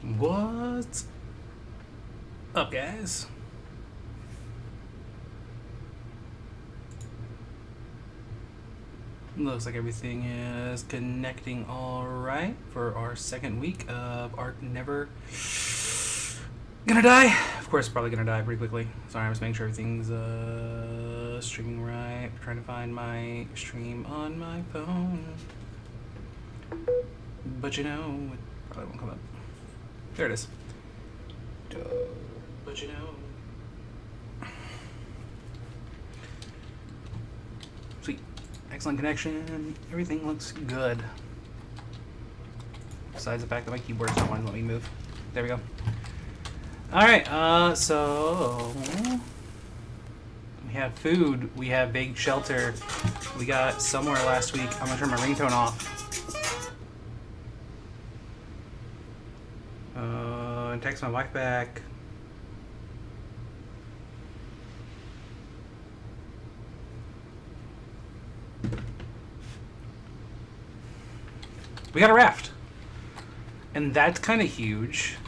What's up, guys? Looks like everything is connecting all right for our second week of Ark Never Gonna Die. Of course, probably gonna die pretty quickly. Sorry, I'm just making sure everything's streaming right. I'm trying to find my stream on my phone. But you know, it probably won't come up. There it is. But you know. Sweet. Excellent connection. Everything looks good. Besides the fact that my keyboard's not wanting to let me move. There we go. Alright, so we have food, we have big shelter, we got somewhere last week. I'm gonna turn my ringtone off. And text my wife back. We got a raft. And that's kind of huge.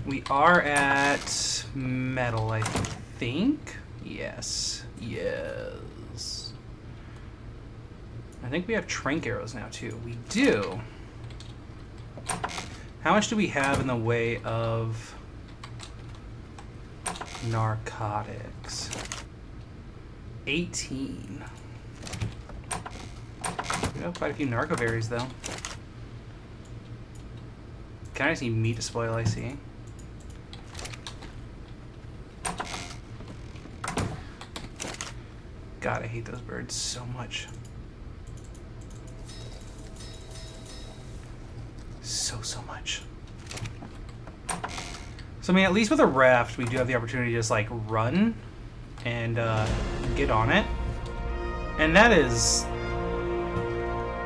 We are at metal, I think. Yes. Yes. I think we have trank arrows now, too. We do. How much do we have in the way of narcotics? 18. We have quite a few narco berries, though. Kind of see meat to spoil, I see. God, I hate those birds so much. So much. So, I mean, at least with a raft, we do have the opportunity to just, like, run and get on it. And that is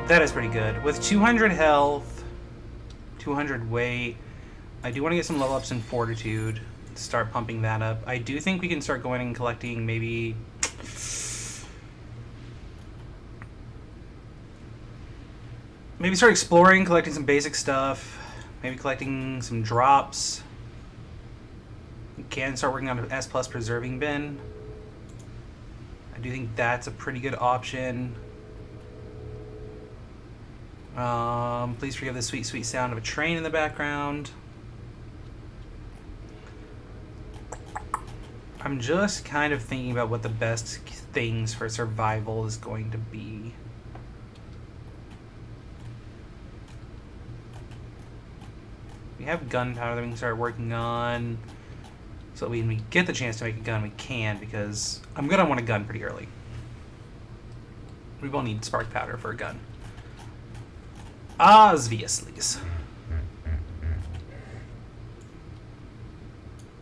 pretty good. With 200 health, 200 weight, I do want to get some level ups in fortitude. Start pumping that up. I do think we can start going and collecting maybe start exploring, collecting some basic stuff, maybe collecting some drops. We can start working on an S+ preserving bin. I do think that's a pretty good option. Please forgive the sweet, sweet sound of a train in the background. I'm just kind of thinking about what the best things for survival is going to be. We have gunpowder that we can start working on. So when we get the chance to make a gun, we can, because I'm going to want a gun pretty early. We will need spark powder for a gun. Obviously.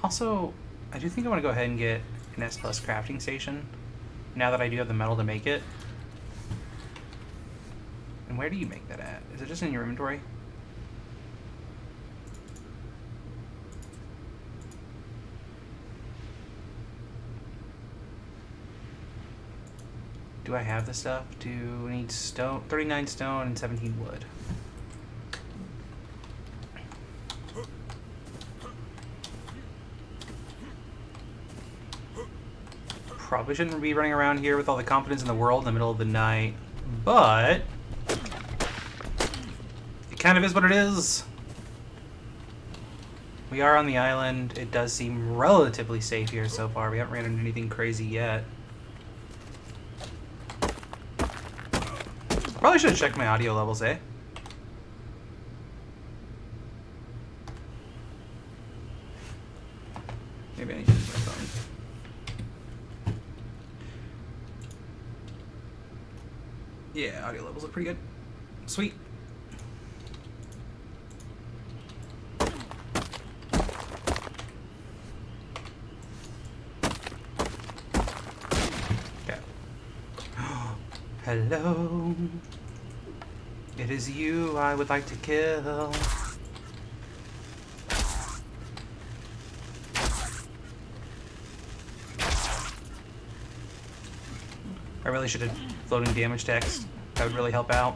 Also, I do think I want to go ahead and get an S+ crafting station, now that I do have the metal to make it. And where do you make that at? Is it just in your inventory? Do I have the stuff to need stone? 39 stone and 17 wood. Probably shouldn't be running around here with all the confidence in the world in the middle of the night, but it kind of is what it is. We are on the island. It does seem relatively safe here so far. We haven't ran into anything crazy yet. Probably should have checked my audio levels, eh? Maybe I need to use my phone. Yeah, audio levels look pretty good. Sweet. Okay. Hello. It is you I would like to kill. I really should have floating damage text. That would really help out.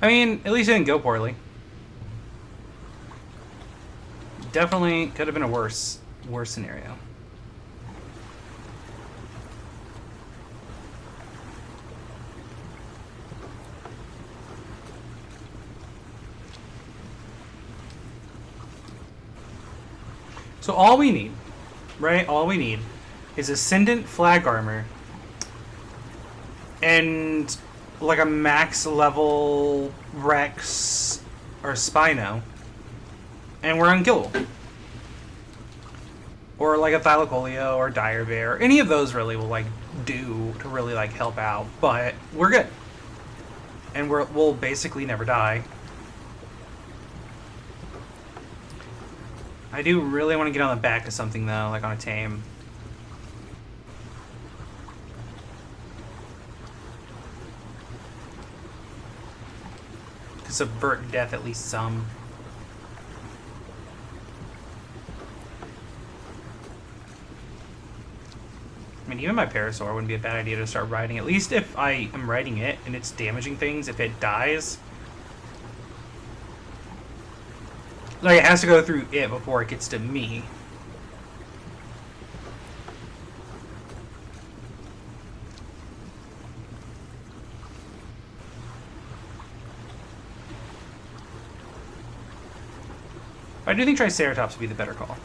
I mean, at least it didn't go poorly. Definitely could have been a worse scenario. So all we need, right? All we need is Ascendant Flag Armor and like a max level Rex or Spino, and we're unkillable. Or like a Thylacoleo or Dire Bear. Any of those really will like do to really like help out, but we're good. And we'll basically never die. I do really want to get on the back of something though, like on a tame. To subvert death at least some. I mean, even my Parasaur wouldn't be a bad idea to start riding. At least if I am riding it and it's damaging things, if it dies, like, it has to go through it before it gets to me. But I do think Triceratops would be the better call.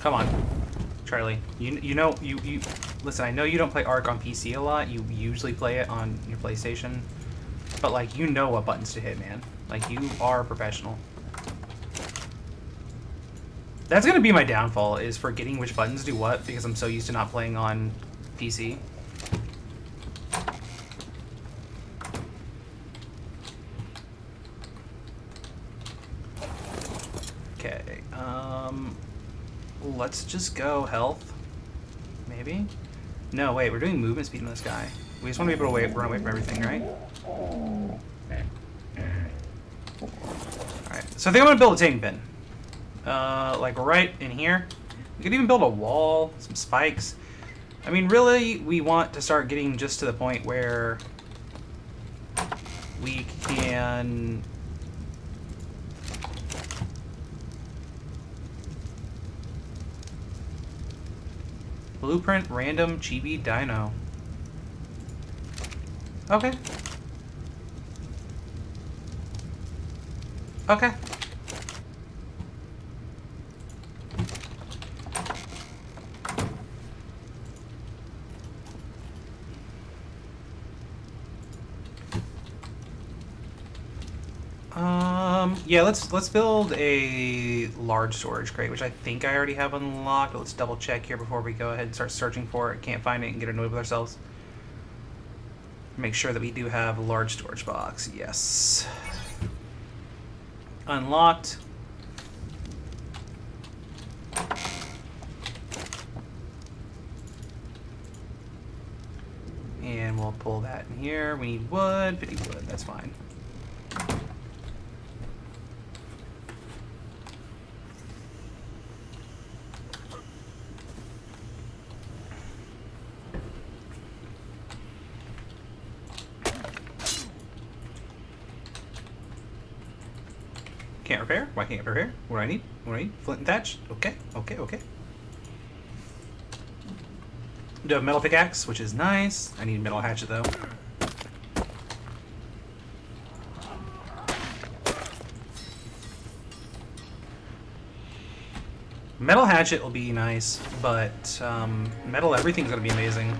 Come on, Charlie. You know you listen. I know you don't play Ark on PC a lot. You usually play it on your PlayStation, but like you know what buttons to hit, man. Like you are a professional. That's gonna be my downfall, is forgetting which buttons do what because I'm so used to not playing on PC. Okay. Let's just go health. Maybe? No, wait, we're doing movement speed on this guy. We just want to be able to run away from everything, right? Alright, so I think I'm going to build a taming pen. Like right in here. We could even build a wall, some spikes. I mean, really, we want to start getting just to the point where we can... Blueprint random chibi dino. Okay. Okay. Yeah, let's build a large storage crate, which I think I already have unlocked. Let's double check here before we go ahead and start searching for it. Can't find it and get annoyed with ourselves. Make sure that we do have a large storage box. Yes. Unlocked. And we'll pull that in here. We need wood, 50 wood, that's fine. Can't repair? Why can't I repair? What do I need? What do I need? Flint and thatch? Okay, okay, okay. Do have a metal pickaxe, which is nice. I need a metal hatchet though. Metal hatchet will be nice, but metal everything's gonna be amazing.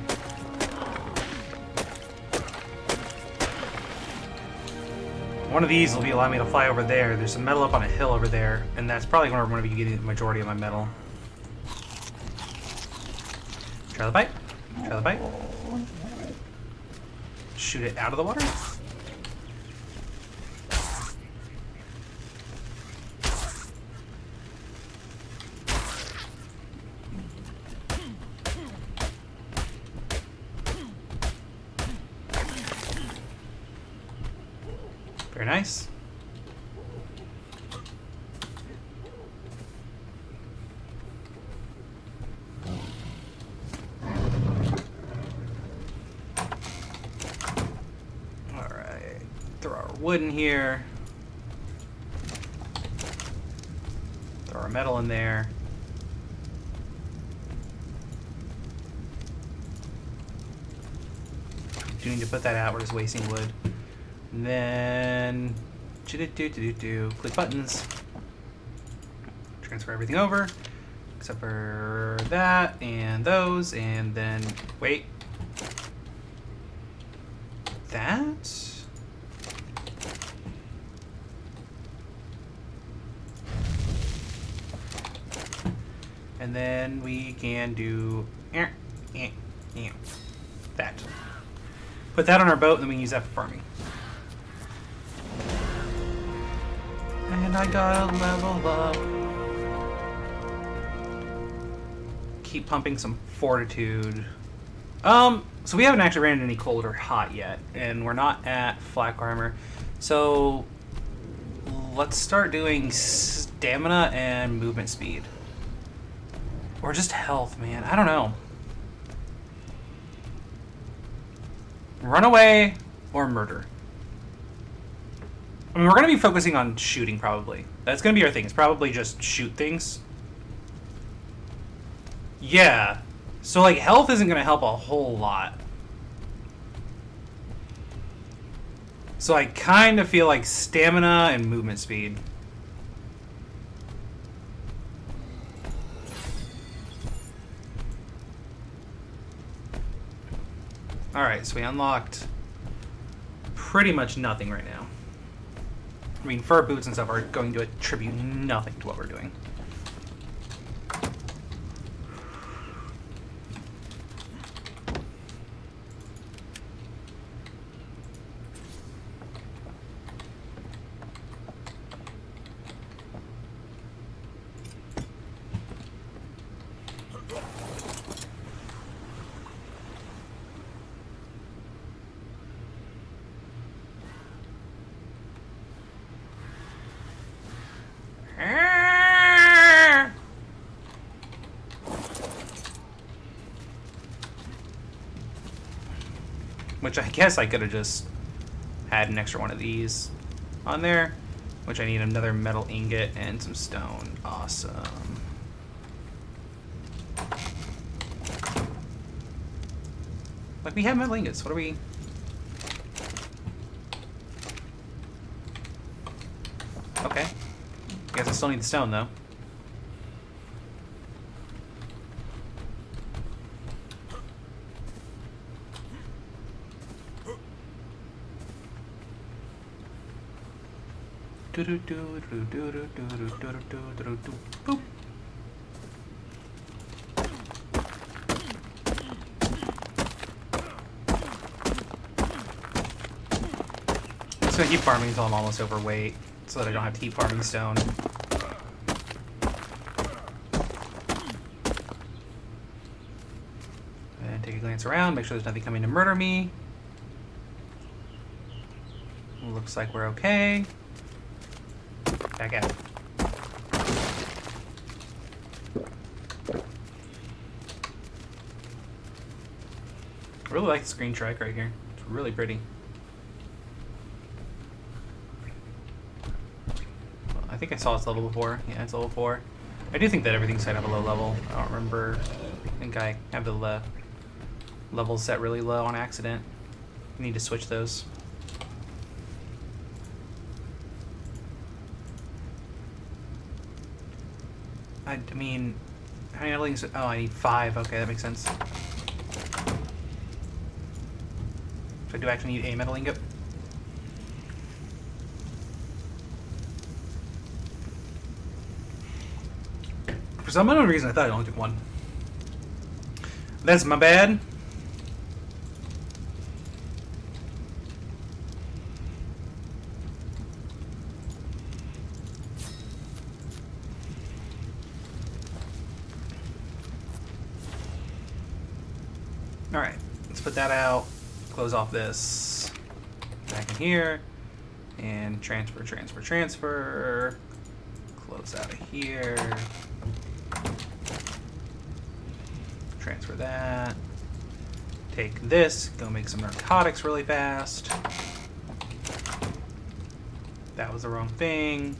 One of these will be allowing me to fly over there. There's some metal up on a hill over there, and that's probably where I'm going to be getting the majority of my metal. Try the bite. Try the bite. Shoot it out of the water. Very nice. Alright. Throw our wood in here. Throw our metal in there. Do need to put that out. We're just wasting wood. And then click buttons. Transfer everything over, except for that and those, and then wait. That. And then we can do that. Put that on our boat, and then we can use that for farming. And I gotta level up. Keep pumping some fortitude. So we haven't actually ran into any cold or hot yet, and we're not at flak armor. So let's start doing stamina and movement speed. Or just health, man. I don't know. Run away or murder. I mean, we're going to be focusing on shooting, probably. That's going to be our thing. It's probably just shoot things. Yeah. So, like, health isn't going to help a whole lot. So I kind of feel like stamina and movement speed. Alright, so we unlocked pretty much nothing right now. I mean, fur boots and stuff are going to attribute nothing to what we're doing. Which I guess I could have just had an extra one of these on there. Which I need another metal ingot and some stone. Awesome. Like, we have metal ingots. What are we... Okay. Guess I still need the stone, though. Boop. I'm just gonna keep farming until I'm almost overweight, so that I don't have to keep farming stone. And take a glance around, make sure there's nothing coming to murder me. Looks like we're okay. Back out. I really like the screen track right here. It's really pretty. Well, I think I saw this level before. Yeah, it's level 4. I do think that everything's set up a low level. I don't remember. I think I have the levels set really low on accident. I need to switch those. I mean, how many metal ingots? Oh, I need 5. Okay, that makes sense. So I do actually need a metal ingot. For some unknown reason, I thought I only took 1. That's my bad. Alright, let's put that out, close off this, back in here, And transfer, transfer, transfer. Close out of here. Transfer that. Take this, go make some narcotics really fast. That was the wrong thing.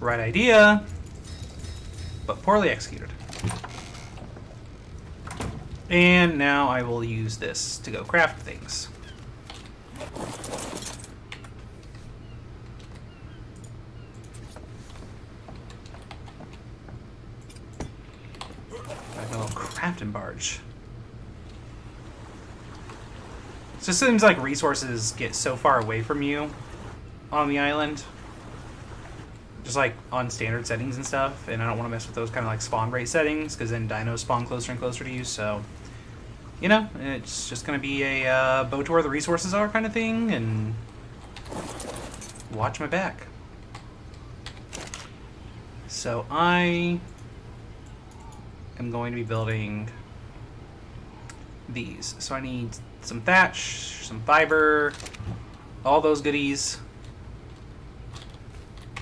Right idea, but poorly executed. And now I will use this to go craft things. Got a little crafting barge. It just seems like resources get so far away from you on the island. Just like on standard settings and stuff, and I don't want to mess with those kind of like spawn rate settings because then dinos spawn closer and closer to you. So, you know, it's just going to be a boat to where the resources are kind of thing, and watch my back. So I am going to be building these. So I need some thatch, some fiber, all those goodies.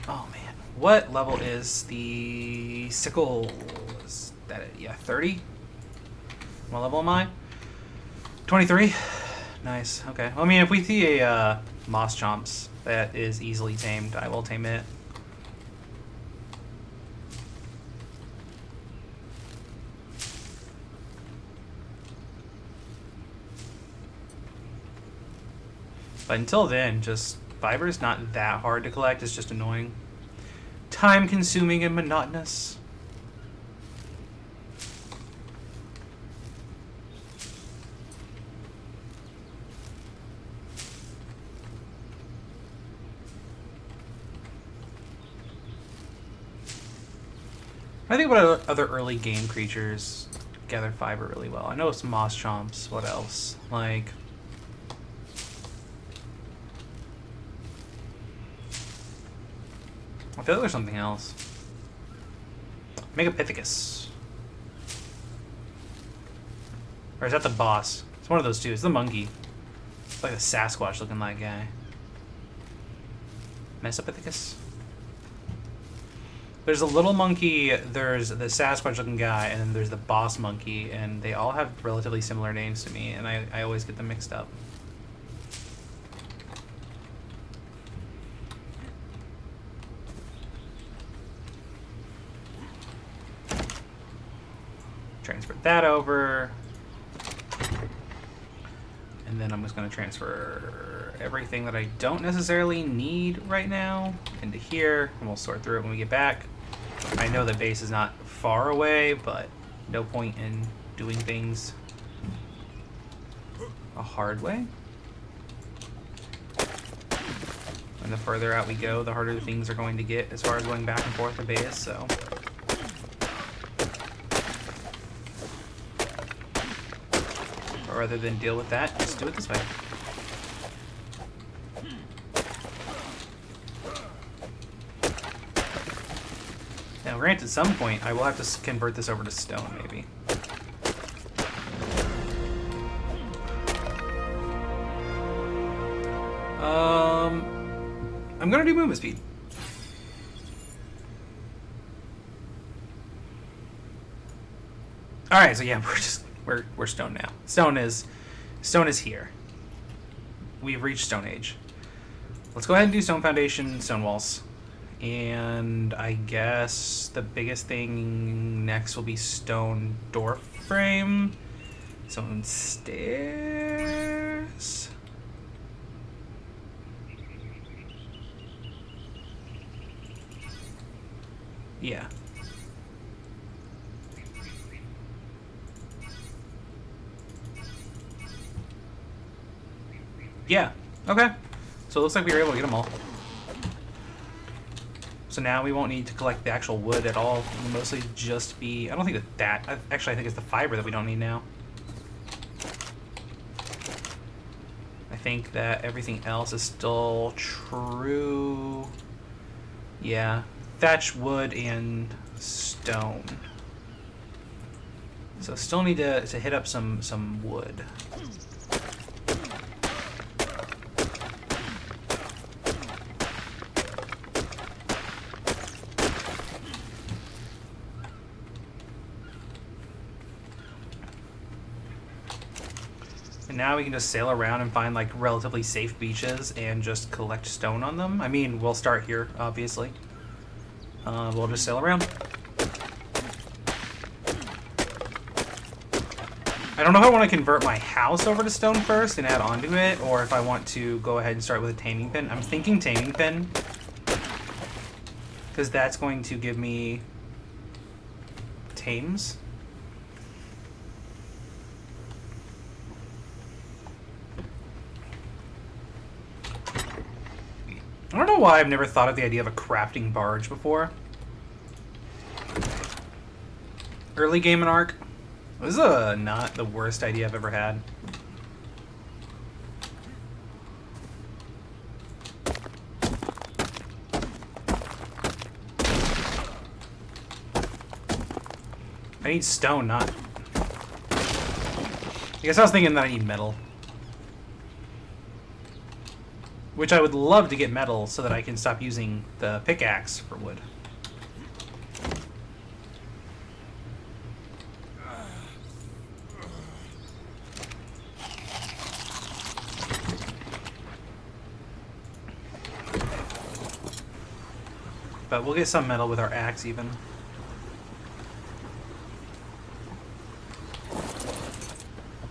Oh man. What level is the sickle? Is that it? Yeah, 30? What level am I? 23? Nice. Okay. Well, I mean, if we see a moss chomps that is easily tamed, I will tame it. But until then, just fiber is not that hard to collect. It's just annoying. Time-consuming and monotonous. I think about other early game creatures gather fiber really well. I know some moss chomps. What else? Like, I feel like there's something else. Megapithecus. Or is that the boss? It's one of those two. It's the monkey. It's like a Sasquatch looking like guy. Mesopithecus? There's a little monkey, there's the Sasquatch looking guy, and then there's the boss monkey, and they all have relatively similar names to me, and I always get them mixed up. Transfer that over. And then I'm just going to transfer everything that I don't necessarily need right now into here, and we'll sort through it when we get back. I know the base is not far away, but no point in doing things a hard way. And the further out we go, the harder the things are going to get as far as going back and forth the base, so. But rather than deal with that, just do it this way. Now, granted, at some point, I will have to convert this over to stone, maybe. I'm gonna do movement speed. All right, so yeah, we're stone now. Stone is here. We've reached Stone Age. Let's go ahead and do stone foundation, stone walls. And I guess the biggest thing next will be stone door frame. Stone stairs. Yeah. Yeah. Okay. So it looks like we were able to get them all. So now we won't need to collect the actual wood at all. It'll mostly just be... I don't think actually, I think it's the fiber that we don't need now. I think that everything else is still true. Yeah. Thatch, wood, and stone. So still need to hit up some wood. now we can just sail around and find like relatively safe beaches and just collect stone on them. I mean, we'll start here, obviously. We'll just sail around. I don't know if I want to convert my house over to stone first and add onto it, or if I want to go ahead and start with a taming pin. I'm thinking taming pin, because that's going to give me tames. I don't know why I've never thought of the idea of a crafting barge before. Early game in Ark. This is not the worst idea I've ever had. I need stone, not... I guess I was thinking that I need metal. Which I would love to get metal so that I can stop using the pickaxe for wood. But we'll get some metal with our axe even.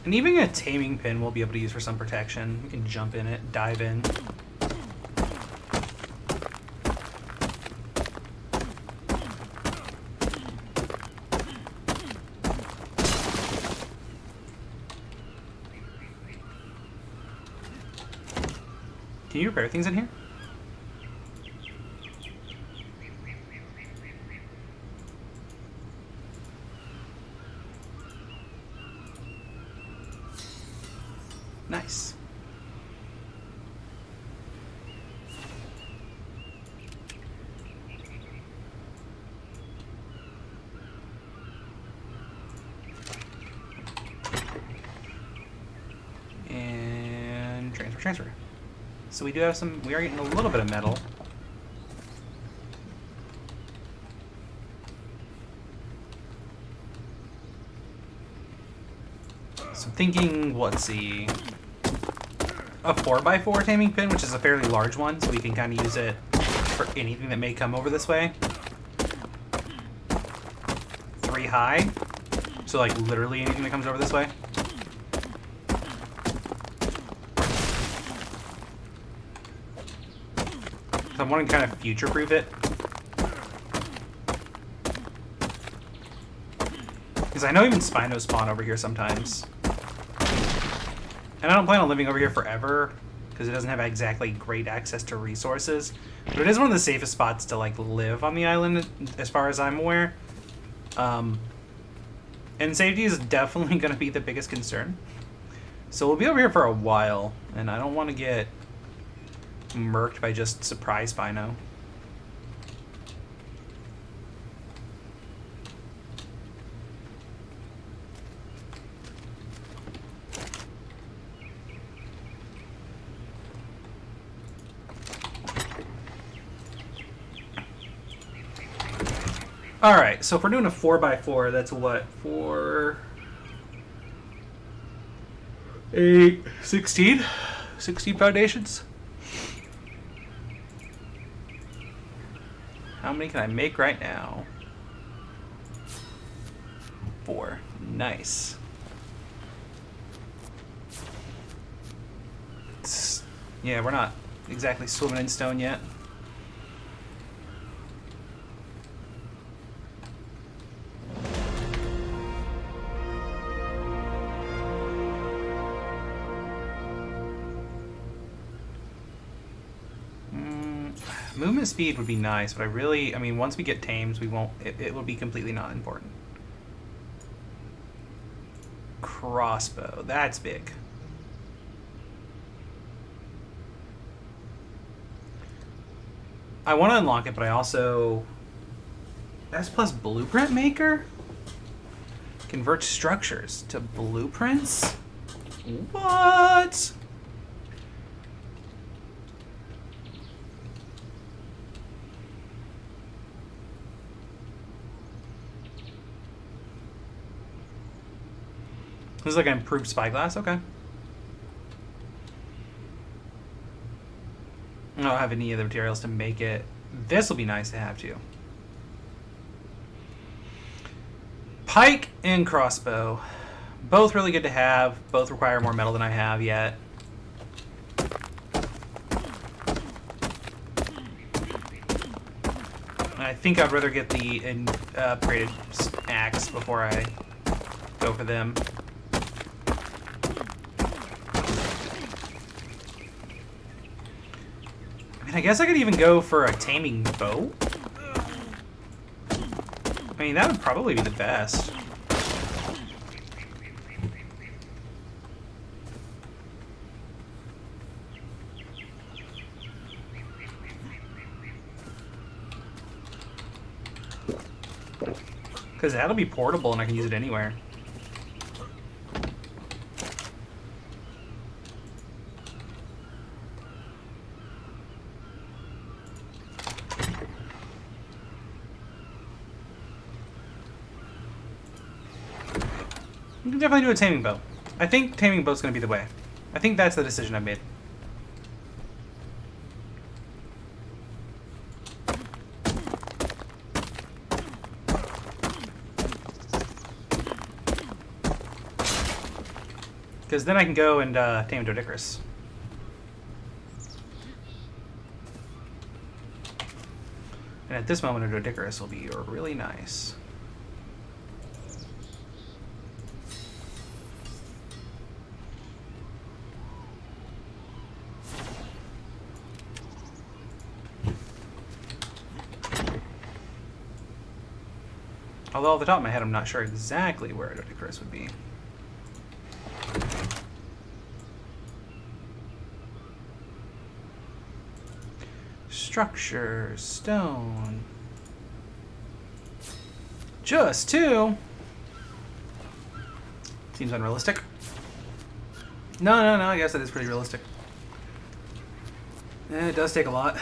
And even a taming pin we'll be able to use for some protection. We can jump in it, dive in. Can you repair things in here? Nice. And transfer. So we do have some, we are getting a little bit of metal. So I'm thinking, let's see, a 4x4 taming pin, which is a fairly large one, so we can kind of use it for anything that may come over this way. 3 high, so like literally anything that comes over this way. So I'm wanting to kind of future-proof it. Because I know even Spinos spawn over here sometimes. And I don't plan on living over here forever, because it doesn't have exactly great access to resources. But it is one of the safest spots to like live on the island, as far as I'm aware. And safety is definitely going to be the biggest concern. So we'll be over here for a while, and I don't want to get murked by just surprise Spino. Alright, so if we're doing a 4x4, that's what? 4... 8... 16? 16 foundations? How many can I make right now? 4. Nice. Yeah, we're not exactly swimming in stone yet. Movement speed would be nice, but I mean, once we get tames, we won't, it will be completely not important. Crossbow, that's big. I want to unlock it, but I also... S plus blueprint maker? Convert structures to blueprints? What? This is like an improved spyglass, okay. don't have any of the materials to make it. This will be nice to have too. Pike and crossbow. Both really good to have. Both require more metal than I have yet. I think I'd rather get the upgraded axe before I go for them. I mean, I guess I could even go for a taming bow. I mean, that would probably be the best. Because that'll be portable and I can use it anywhere. You can definitely do a taming bow. I think taming bow's going to be the way. I think that's the decision I've made. Because then I can go and tame Doedicurus. And at this moment, a Doedicurus will be really nice. Although off the top of my head, I'm not sure exactly where a Doedicurus would be. Structure, stone. Just 2? Seems unrealistic. No, I guess that is pretty realistic. It does take a lot.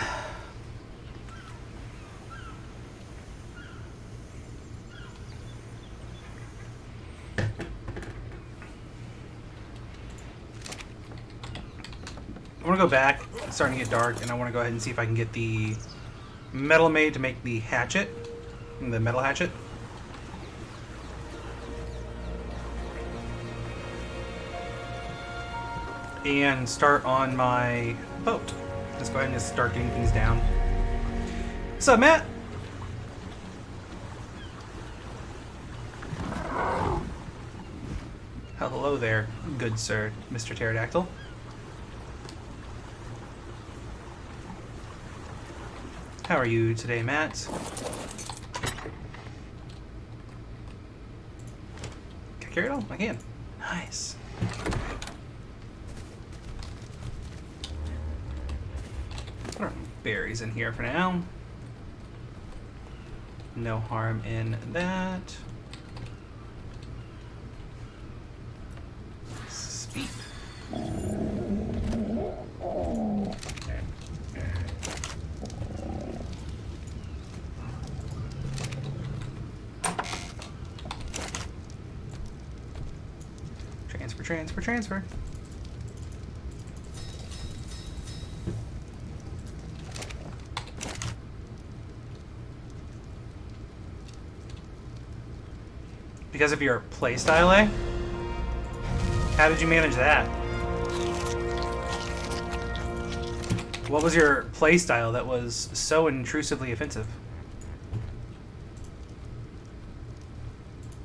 I want to go back. It's starting to get dark, and I want to go ahead and see if I can get the metal made to make the hatchet, the metal hatchet. And start on my boat. Let's go ahead and just start getting things down. What's up, Matt? Hello there, good sir, Mr. Pterodactyl. How are you today, Matt? Can I carry it all? I can. Nice. Put our berries in here for now. No harm in that. Speed. Transfer. Because of your playstyle, eh? How did you manage that? What was your playstyle that was so intrusively offensive?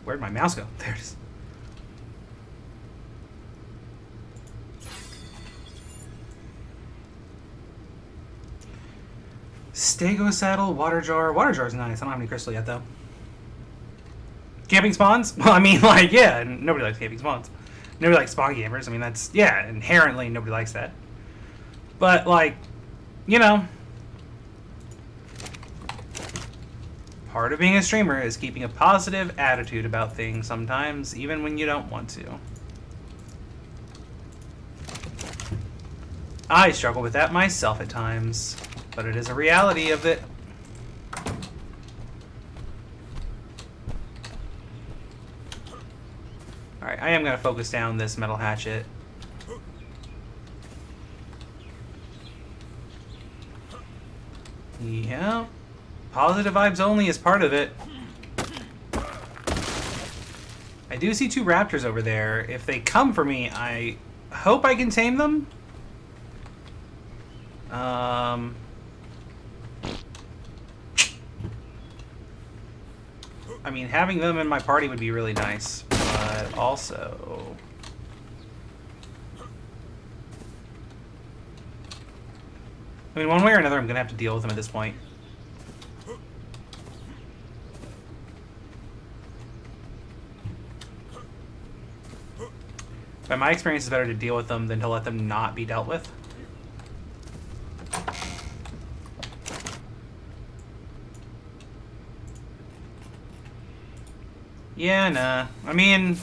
Where'd my mouse go? There it is. Stego saddle, water jar. Water jar's nice. I don't have any crystal yet, though. Camping spawns? Well, I mean, like, yeah, nobody likes camping spawns. Nobody likes spawn campers. I mean, that's, yeah, inherently nobody likes that. But, like, you know, part of being a streamer is keeping a positive attitude about things sometimes, even when you don't want to. I struggle with that myself at times. But it is a reality of it. Alright, I am going to focus down this metal hatchet. Yeah. Positive vibes only is part of it. I do see 2 raptors over there. If they come for me, I hope I can tame them. I mean, having them in my party would be really nice, but also... I mean, one way or another, I'm going to have to deal with them at this point. By my experience, it's better to deal with them than to let them not be dealt with. Yeah, nah. I mean...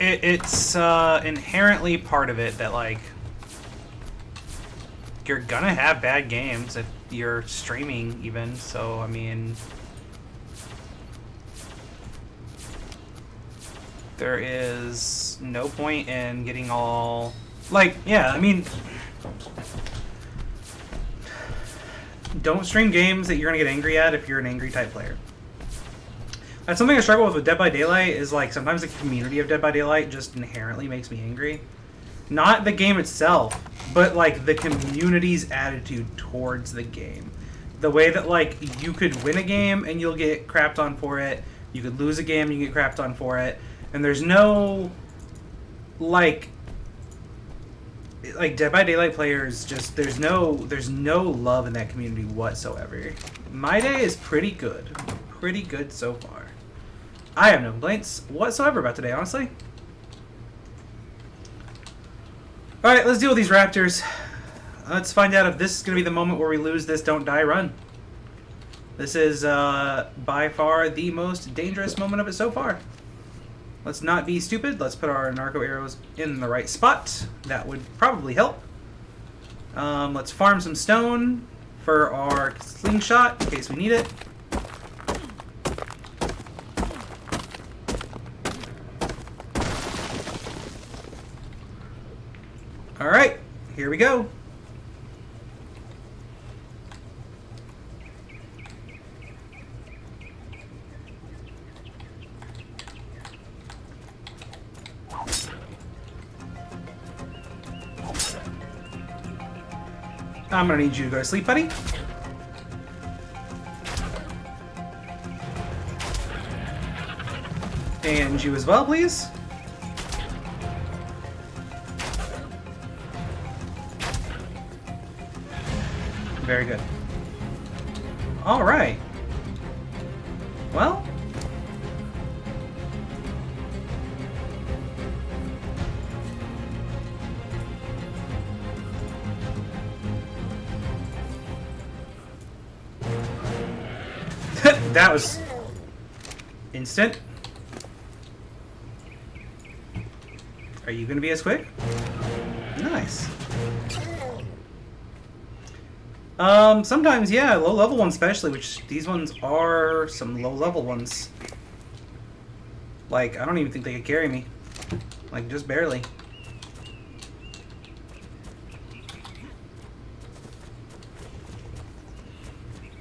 It's inherently part of it that, like... You're gonna have bad games if you're streaming, even, so, I mean... There is no point in getting all... Like, yeah, I mean... Don't stream games that you're going to get angry at if you're an angry type player. That's something I struggle with Dead by Daylight, is like sometimes the community of Dead by Daylight just inherently makes me angry. Not the game itself, but like the community's attitude towards the game. The way that like you could win a game and you'll get crapped on for it. You could lose a game and you get crapped on for it. And there's no, like Dead by Daylight players, just there's no love in that community whatsoever. My day is pretty good so far. I have no complaints whatsoever about today, honestly. All right, let's deal with these raptors. Let's find out if this is going to be the moment where we lose this don't die run. This is by far the most dangerous moment of it so far. Let's not be stupid. Let's put our narco arrows in the right spot. That would probably help. Let's farm some stone for our slingshot in case we need it. Alright, here we go. I'm gonna need you to go to sleep, buddy. And you as well, please. Very good. All right. Well. That was instant. Are you going to be as quick? Nice. Sometimes, yeah, low-level ones especially, which these ones are some low-level ones. Like, I don't even think they could carry me. Like, just barely.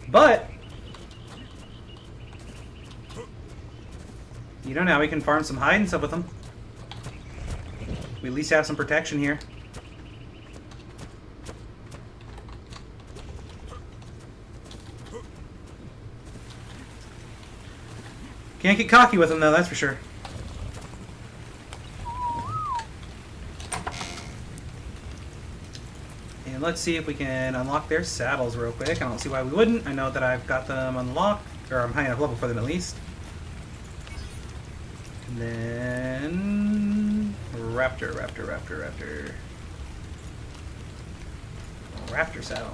But you know, now we can farm some hide and stuff with them. We at least have some protection here. Can't get cocky with them though, that's for sure. And let's see if we can unlock their saddles real quick. I don't see why we wouldn't. I know that I've got them unlocked, or I'm high enough level for them at least. And then Raptor saddle.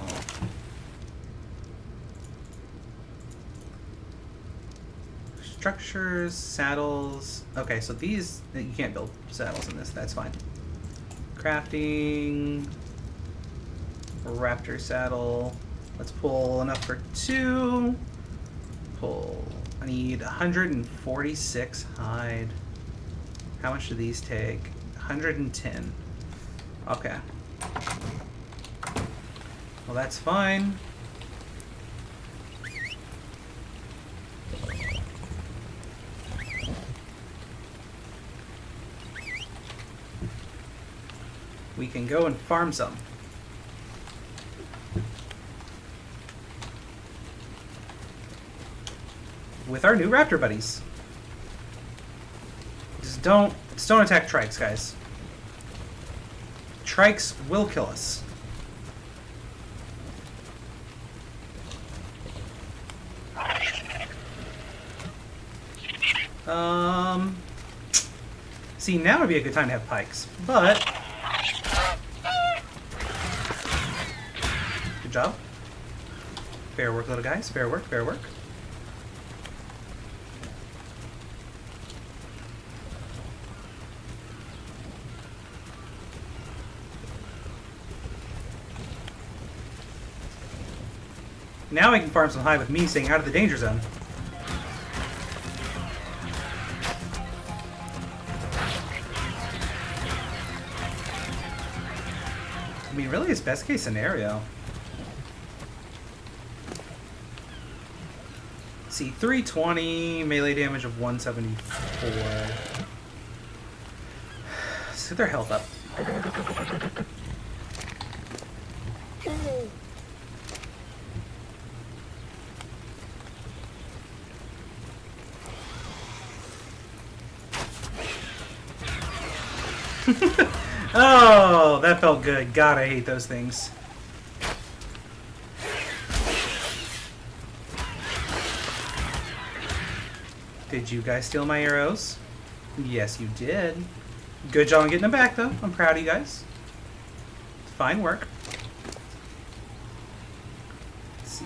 Structures, saddles. Okay, so these, you can't build saddles in this, that's fine. Crafting. Raptor saddle. Let's pull enough for 2. Pull. I need 146 hide. How much do these take? 110. Okay. Well, that's fine. We can go and farm some. With our new raptor buddies. Just don't attack trikes, guys. Trikes will kill us. See, now would be a good time to have pikes, but good job. Fair work, little guys. Fair work, fair work. Now I can farm some high with me staying out of the danger zone. I mean, really, it's best case scenario. Let's see, 320, melee damage of 174. Let's get their health up. Oh, that felt good. God, I hate those things. Did you guys steal my arrows? Yes, you did. Good job on getting them back, though. I'm proud of you guys. Fine work. Let's see.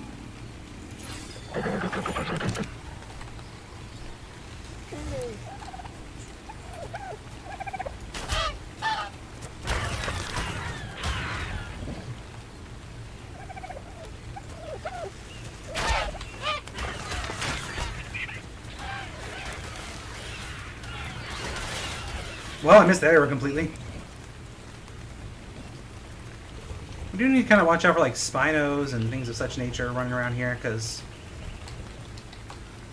Well, I missed that arrow completely. We do need to kind of watch out for like Spinos and things of such nature running around here, because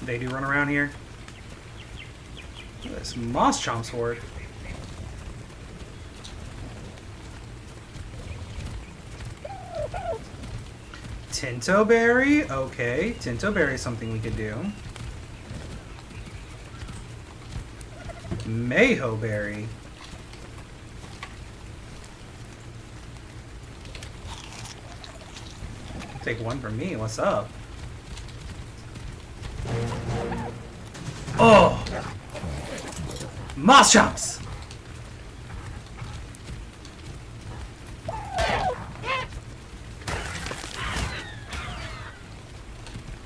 they do run around here. Look at this Moss Chomp's horde. Tinto Berry? Okay, Tinto Berry is something we could do. Mayho Berry. Take one from me. What's up? Oh! Moss Chomps!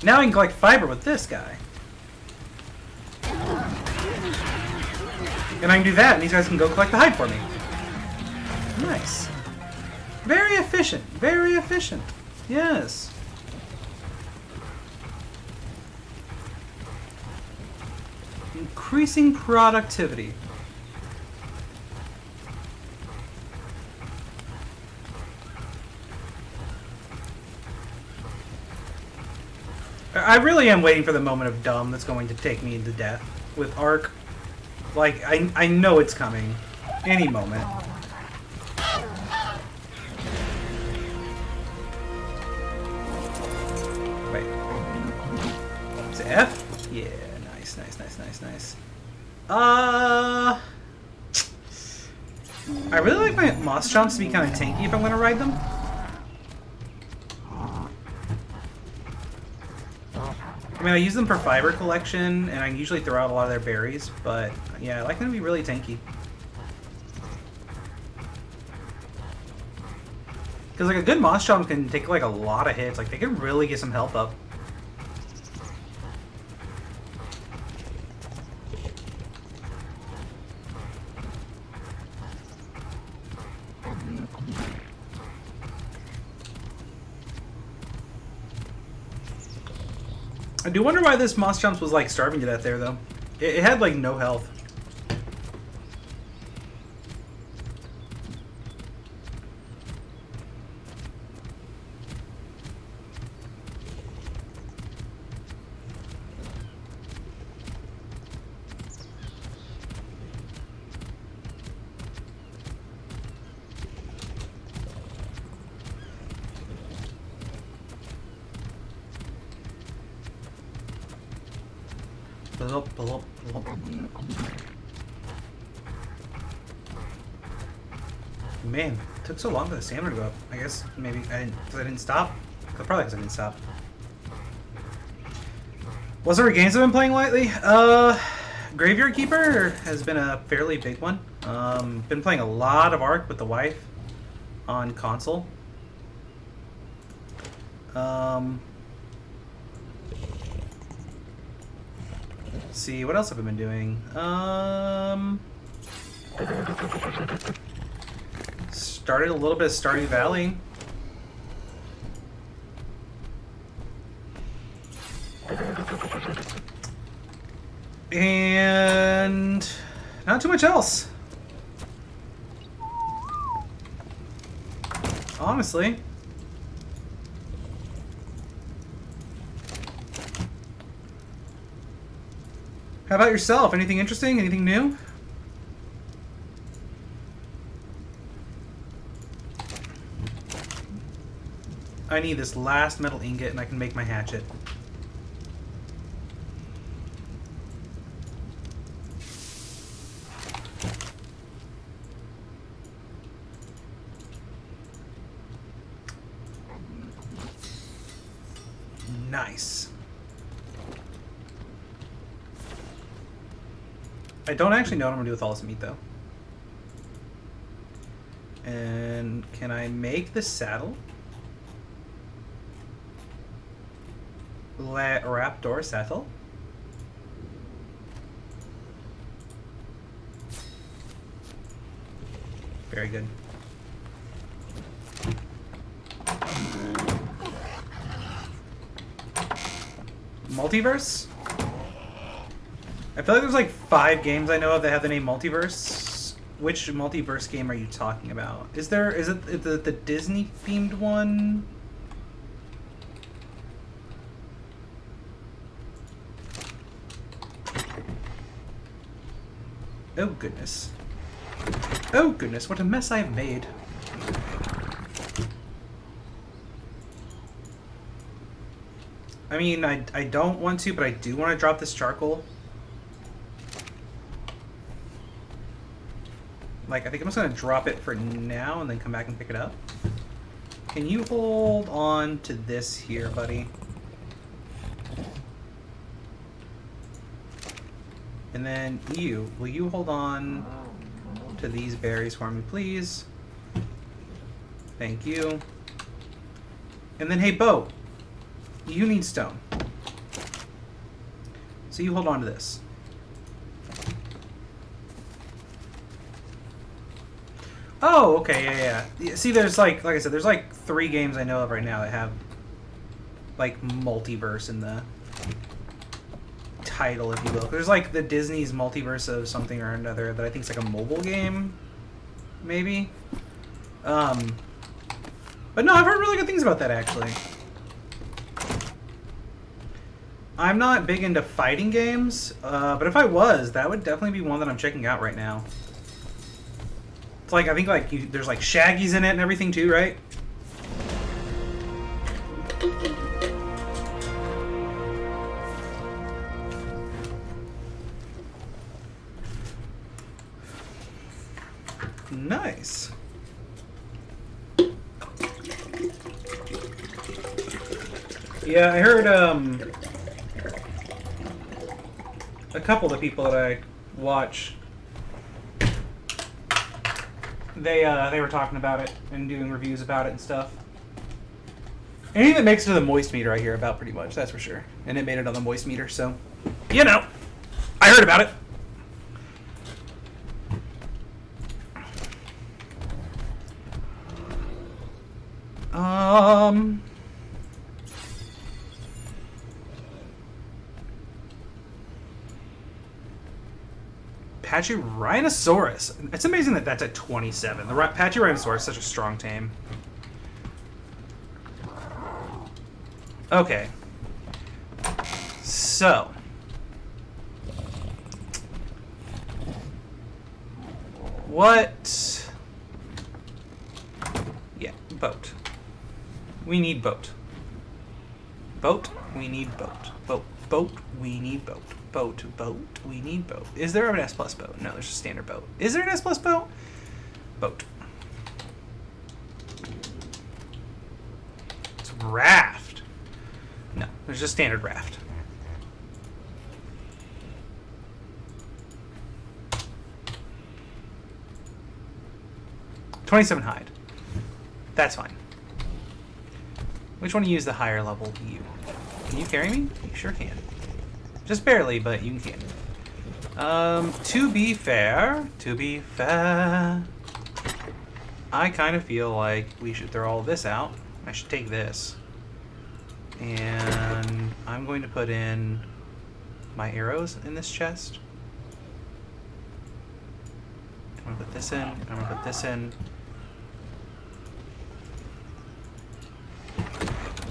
Now I can collect fiber with this guy. And I can do that, and these guys can go collect the hide for me. Nice. Very efficient. Very efficient. Yes. Increasing productivity. I really am waiting for the moment of dumb that's going to take me to death with Ark. Like, I know it's coming. Any moment. Wait. Is it F? Yeah, nice, nice, nice, nice, nice. I really like my Moss Chomps to be kind of tanky if I'm going to ride them. I mean, I use them for fiber collection, and I usually throw out a lot of their berries, but yeah, I like them to be really tanky. Because like a good Moss Chomp can take like a lot of hits, like they can really get some health up. I do wonder why this Moss Chomps was like starving to death there, though. It had like no health. Man, it took so long for the stamina to go up. I guess maybe I didn't stop. Probably because I didn't stop. What sort of games I've been playing lately? Graveyard Keeper has been a fairly big one. Been playing a lot of Ark with the wife on console. See, what else have I been doing? Started a little bit of Stardew Valley. And not too much else. Honestly. How about yourself? Anything interesting? Anything new? I need this last metal ingot and I can make my hatchet. Nice. I don't actually know what I'm gonna do with all this meat though. And can I make the saddle? Raptor saddle? Very good. Multiverse? I feel like there's like 5 games I know of that have the name Multiverse. Which multiverse game are you talking about? Is it the Disney themed one? Oh goodness. Oh goodness, what a mess I have made. I mean, I don't want to, but I do want to drop this charcoal. Like, I think I'm just going to drop it for now and then come back and pick it up. Can you hold on to this here, buddy? And then you, will you hold on to these berries for me, please? Thank you. And then, hey, Bo, you need stone. So you hold on to this. Oh, okay, yeah. See, there's like I said, there's like 3 games I know of right now that have like multiverse in the title, if you will. There's like the Disney's multiverse of something or another that I think is like a mobile game, maybe. But no, I've heard really good things about that actually. I'm not big into fighting games, but if I was, that would definitely be one that I'm checking out right now. It's like, I think like there's like Shaggy's in it and everything too, right? Nice. Yeah, I heard a couple of the people that I watch, they were talking about it and doing reviews about it and stuff. Anything that makes it to the moist meter I hear about pretty much, that's for sure. And it made it on the moist meter, so you know, I heard about it. Pachyrhinosaurus. It's amazing that that's at 27. The Pachyrhinosaurus is such a strong tame. Okay. So. What? Yeah, boat. We need boat. Boat? We need boat. Boat. Boat. We need boat. Boat. We need boat. Is there an S plus boat? No, there's a standard boat. Is there an S plus boat? Boat. It's raft. No, there's just standard raft. $27 hide. That's fine. Which one to use the higher level? You. Can you carry me? You sure can. Just barely, but you can. To be fair, I kind of feel like we should throw all this out. I should take this. And I'm going to put in my arrows in this chest. I'm going to put this in. I'm going to put this in.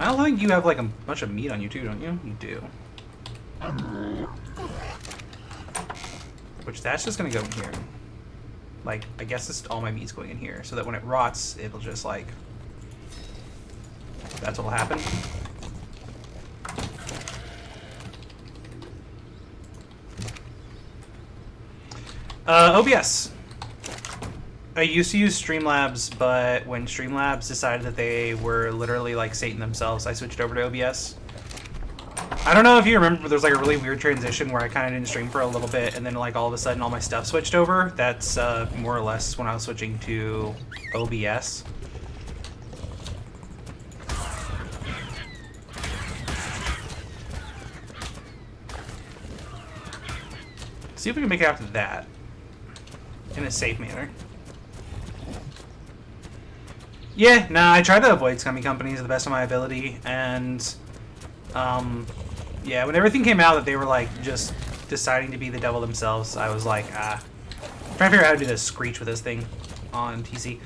I don't think you have like a bunch of meat on you too, don't you? You do. Which that's just gonna go in here. Like, I guess it's all my meat's going in here, so that when it rots, it'll just like... That's what'll happen. OBS. I used to use Streamlabs, but when Streamlabs decided that they were literally like Satan themselves, I switched over to OBS. I don't know if you remember, but there's like a really weird transition where I kind of didn't stream for a little bit, and then like all of a sudden all my stuff switched over. That's more or less when I was switching to OBS. See if we can make it after that in a safe manner. Yeah, nah, I try to avoid scummy companies to the best of my ability, and yeah, when everything came out that they were like just deciding to be the devil themselves, I was like, trying to figure out how to do this screech with this thing on TC.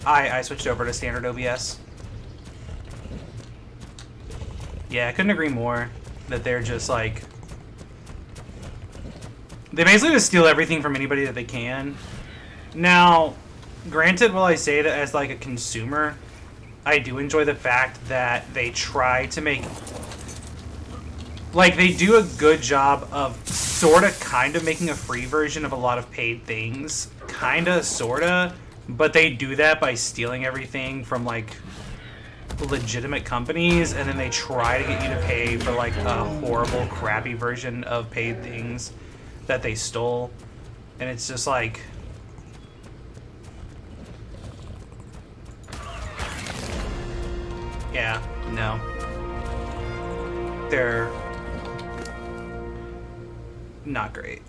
I switched over to standard OBS. Yeah, I couldn't agree more that they're just like, they basically just steal everything from anybody that they can. Now, granted, will I say that as like a consumer, I do enjoy the fact that they try to make, like, they do a good job of sort of kind of making a free version of a lot of paid things. Kind of, sort of, but they do that by stealing everything from like legitimate companies, and then they try to get you to pay for like a horrible, crappy version of paid things that they stole. And it's just like, yeah, no. They're not great.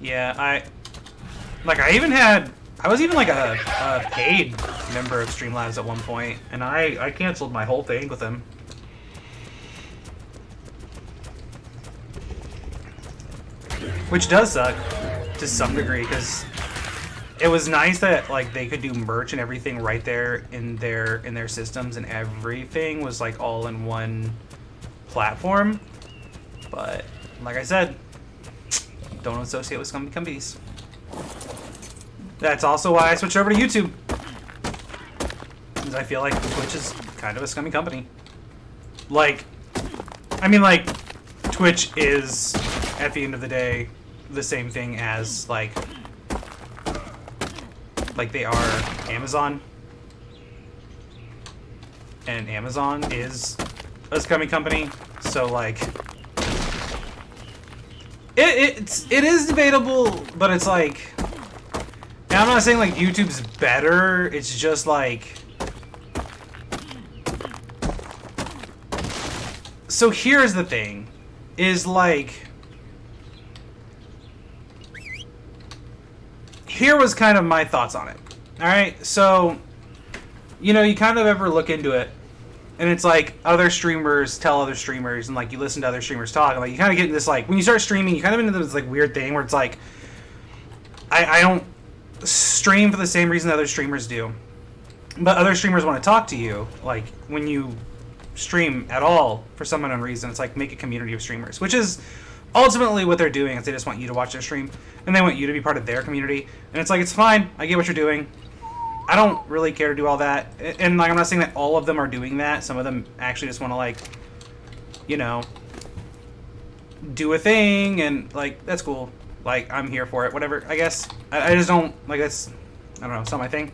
Yeah, I was even like a paid member of Streamlabs at one point, and I canceled my whole thing with them. Which does suck to some degree, because it was nice that like they could do merch and everything right there in their systems, and everything was like all in one platform. But like I said, don't associate with scummy companies. That's also why I switched over to YouTube, because I feel like Twitch is kind of a scummy company. Like, I mean, like, Twitch is at the end of the day the same thing as like they are Amazon, and Amazon is a scummy company. So like it is debatable, but it's like, and I'm not saying like YouTube's better, it's just like, so here's the thing, is like, here was kind of my thoughts on it. Alright, so, you know, you kind of ever look into it, and it's like other streamers tell other streamers, and like you listen to other streamers talk, and like you kind of get into this, like, when you start streaming, you kind of into this like weird thing where it's like, I don't stream for the same reason other streamers do, but other streamers want to talk to you. Like, when you stream at all for some unknown reason, it's like, make a community of streamers, which is ultimately what they're doing is they just want you to watch their stream, and they want you to be part of their community. And it's like, it's fine. I get what you're doing. I don't really care to do all that. And like, I'm not saying that all of them are doing that. Some of them actually just want to, like, you know, do a thing, and like, that's cool. Like, I'm here for it. Whatever. I guess I just don't like, that's, I don't know, it's not my thing.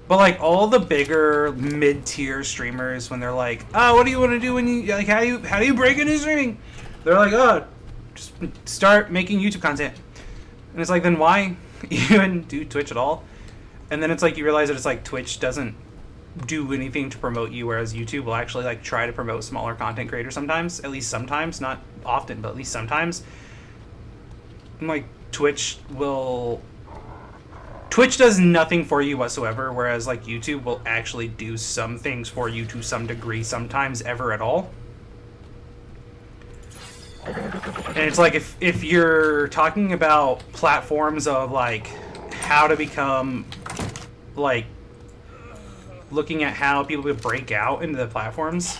But like, all the bigger mid-tier streamers, when they're like, oh, what do you want to do when you, like, how do you break into streaming? They're like, oh, just start making YouTube content. And it's like, then why even do Twitch at all? And then it's like, you realize that it's like, Twitch doesn't do anything to promote you, whereas YouTube will actually like try to promote smaller content creators sometimes. At least sometimes, not often, but at least sometimes. And like, Twitch does nothing for you whatsoever, whereas like YouTube will actually do some things for you to some degree, sometimes ever at all. And it's like, if you're talking about platforms of like how to become, like, looking at how people could break out into the platforms,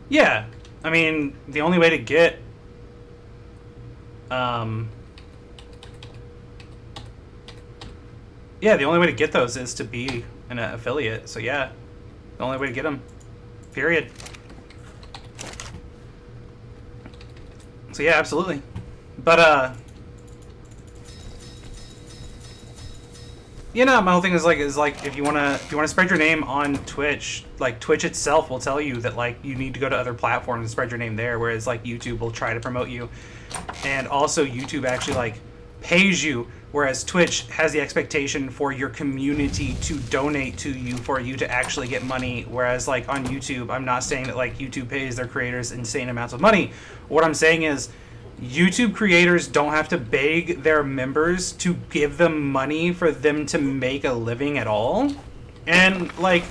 yeah, I mean, the only way to get yeah, the only way to get those is to be an affiliate. So yeah, the only way to get them, period. So yeah, absolutely. But you know, my whole thing is like if you wanna spread your name on Twitch, like Twitch itself will tell you that like you need to go to other platforms and spread your name there, whereas like YouTube will try to promote you. And also YouTube actually like pays you, whereas Twitch has the expectation for your community to donate to you for you to actually get money. Whereas like on YouTube, I'm not saying that like YouTube pays their creators insane amounts of money. What I'm saying is YouTube creators don't have to beg their members to give them money for them to make a living at all. And like,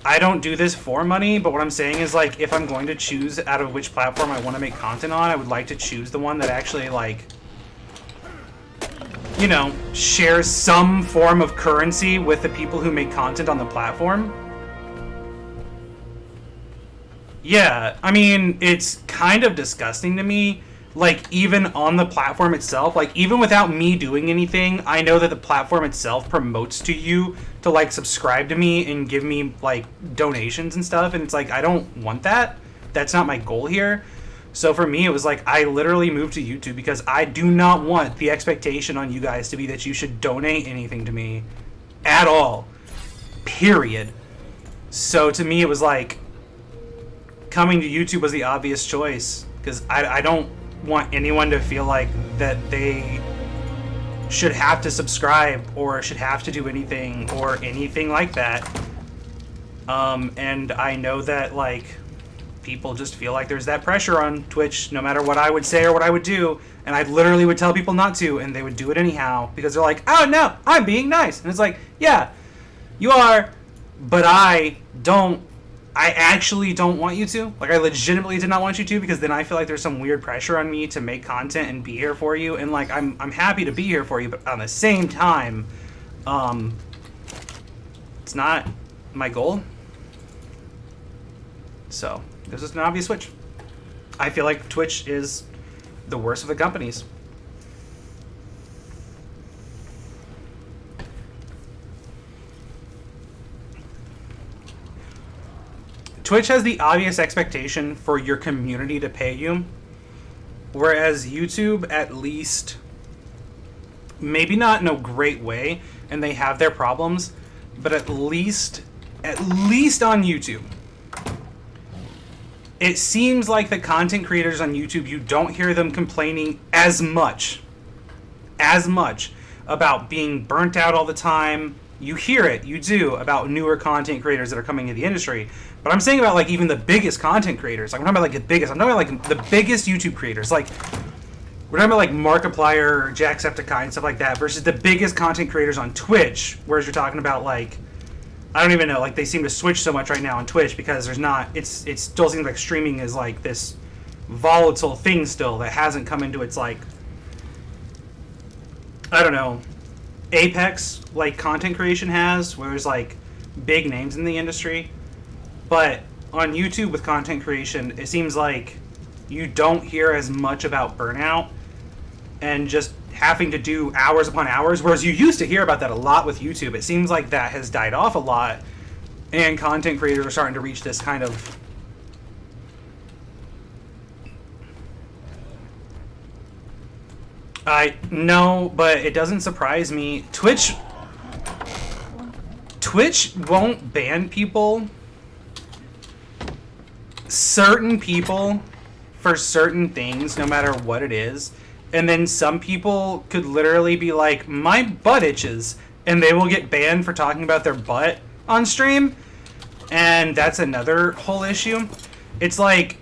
I don't do this for money, but what I'm saying is like, if I'm going to choose out of which platform I want to make content on, I would like to choose the one that actually like, you know, shares some form of currency with the people who make content on the platform. Yeah, I mean, it's kind of disgusting to me. Like, even on the platform itself, like, even without me doing anything, I know that the platform itself promotes to you to, like, subscribe to me and give me, like, donations and stuff. And it's like, I don't want that. That's not my goal here. So for me, it was like, I literally moved to YouTube because I do not want the expectation on you guys to be that you should donate anything to me at all. Period. So to me, it was like, coming to YouTube was the obvious choice, because I don't want anyone to feel like that they should have to subscribe or should have to do anything or anything like that. And I know that like people just feel like there's that pressure on Twitch no matter what I would say or what I would do, and I literally would tell people not to, and they would do it anyhow because they're like, oh no, I'm being nice. And it's like, yeah, you are, but I actually don't want you to. Like, I legitimately did not want you to, because then I feel like there's some weird pressure on me to make content and be here for you. And like, I'm happy to be here for you, but on the same time, it's not my goal. So this is an obvious switch. I feel like Twitch is the worst of the companies. Twitch has the obvious expectation for your community to pay you, whereas YouTube, at least, maybe not in a great way, and they have their problems, but at least on YouTube, it seems like the content creators on YouTube, you don't hear them complaining as much about being burnt out all the time. You hear it, you do, about newer content creators that are coming into the industry. But I'm saying about like even the biggest content creators. Like, I'm talking about like the biggest. I'm talking about like the biggest YouTube creators. Like, we're talking about like Markiplier, Jacksepticeye, and stuff like that, versus the biggest content creators on Twitch. Whereas you're talking about like, I don't even know. Like, they seem to switch so much right now on Twitch because there's not. It still seems like streaming is like this volatile thing still that hasn't come into its like, I don't even know. Like, they seem to switch so much right now on Twitch because there's not. It still seems like streaming is like this volatile thing still that hasn't come into its like, I don't even know. Like, they seem to switch so much right now on Twitch because there's not. It's still seems like streaming is like this I don't know, Apex, like, content creation has, where there's, like, big names in the industry. But on YouTube with content creation, it seems like you don't hear as much about burnout and just having to do hours upon hours, whereas you used to hear about that a lot with YouTube. It seems like that has died off a lot, and content creators are starting to reach this kind of... I know, but it doesn't surprise me. Twitch won't ban people. Certain people for certain things, no matter what it is. And then some people could literally be like, my butt itches, and they will get banned for talking about their butt on stream. And that's another whole issue. It's like,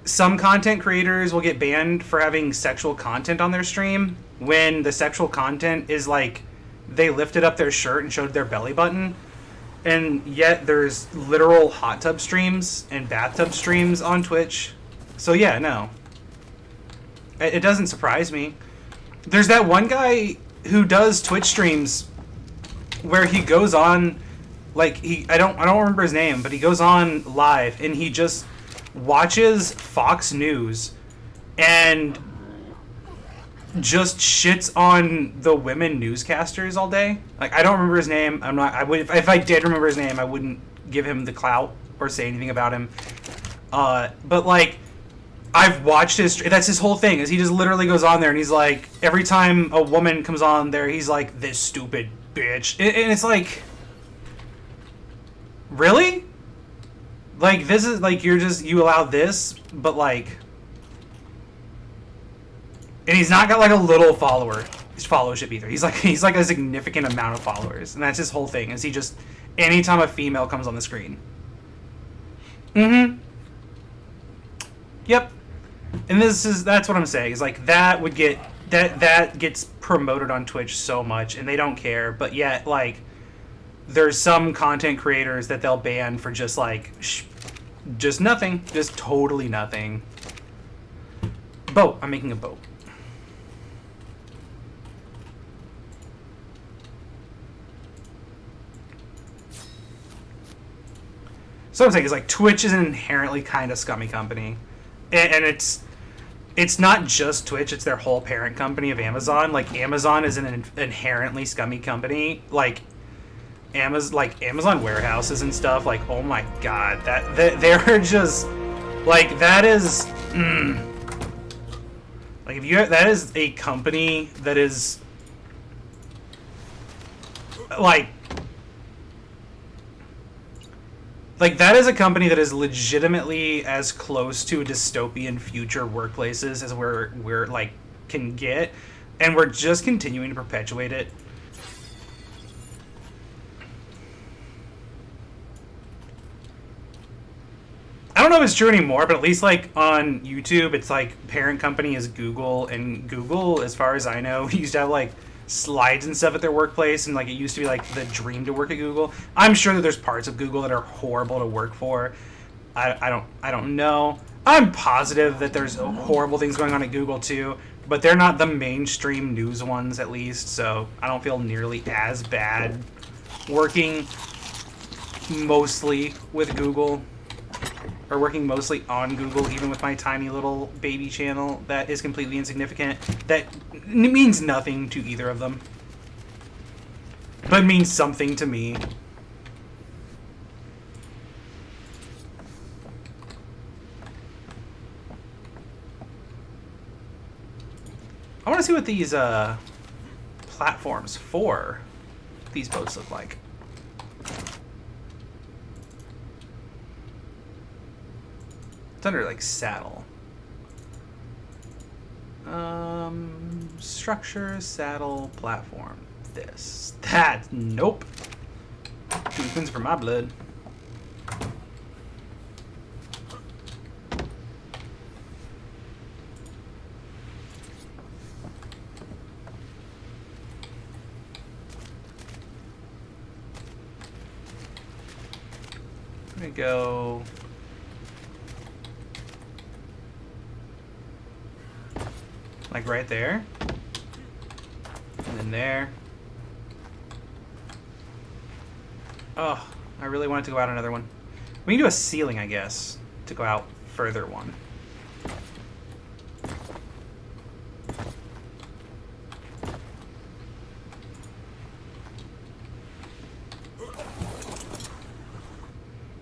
some content creators will get banned for having sexual content on their stream when the sexual content is like they lifted up their shirt and showed their belly button. And yet there's literal hot tub streams and bathtub streams on Twitch. So yeah, no. It doesn't surprise me. There's that one guy who does Twitch streams where he goes on, like, I don't remember his name, but he goes on live and he just watches Fox News and just shits on the women newscasters all day. Like, I don't remember his name. If I did remember his name, I wouldn't give him the clout or say anything about him. But like, I've watched that's his whole thing, is he just literally goes on there and he's like, every time a woman comes on there, he's like, this stupid bitch. And it's like, really? Like, this is, like, you allow this, but, like... And he's not got, like, a little followership either. He's like a significant amount of followers. And that's his whole thing, is he just... Anytime a female comes on the screen. Mm-hmm. Yep. And that's what I'm saying, is, like, that would get... That gets promoted on Twitch so much, and they don't care, but yet, like... There's some content creators that they'll ban for just, like... Just nothing. Just totally nothing. Boat. I'm making a boat. So what I'm saying is, like, Twitch is an inherently kind of scummy company. And it's not just Twitch, it's their whole parent company of Amazon. Like, Amazon is an inherently scummy company. Like, Amazon warehouses and stuff, like, oh my god, that they're just, like, that is, like, that is a company that is, like, that is a company that is legitimately as close to dystopian future workplaces as we're like, can get, and we're just continuing to perpetuate it. I don't know if it's true anymore, but at least, like, on YouTube, it's like parent company is Google, and Google, as far as I know, used to have, like, slides and stuff at their workplace, and, like, it used to be, like, the dream to work at Google. I'm sure that there's parts of Google that are horrible to work for. I don't know. I'm positive that there's horrible things going on at Google too, but they're not the mainstream news ones, at least, so I don't feel nearly as bad working mostly with Google. Or working mostly on Google, even with my tiny little baby channel that is completely insignificant. That means nothing to either of them. But means something to me. I want to see what these platforms for these boats look like. It's under, like, saddle. Structure, saddle, platform. That, nope. Too expensive for my blood. I'm gonna go... like right there. And then there. Oh, I really wanted to go out another one. We can do a ceiling, I guess, to go out further one.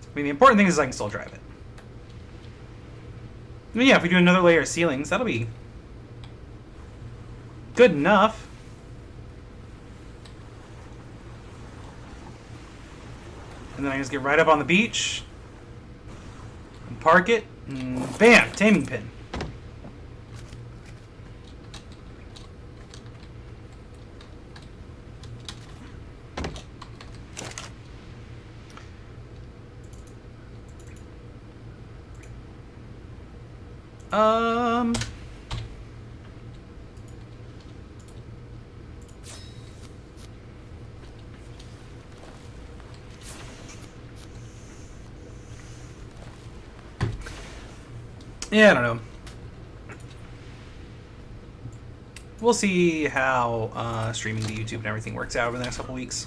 I mean, the important thing is I can still drive it. I mean, yeah, if we do another layer of ceilings, that'll be good enough. And then I just get right up on the beach and park it, and bam, taming pin. Yeah, I don't know. We'll see how streaming to YouTube and everything works out over the next couple weeks.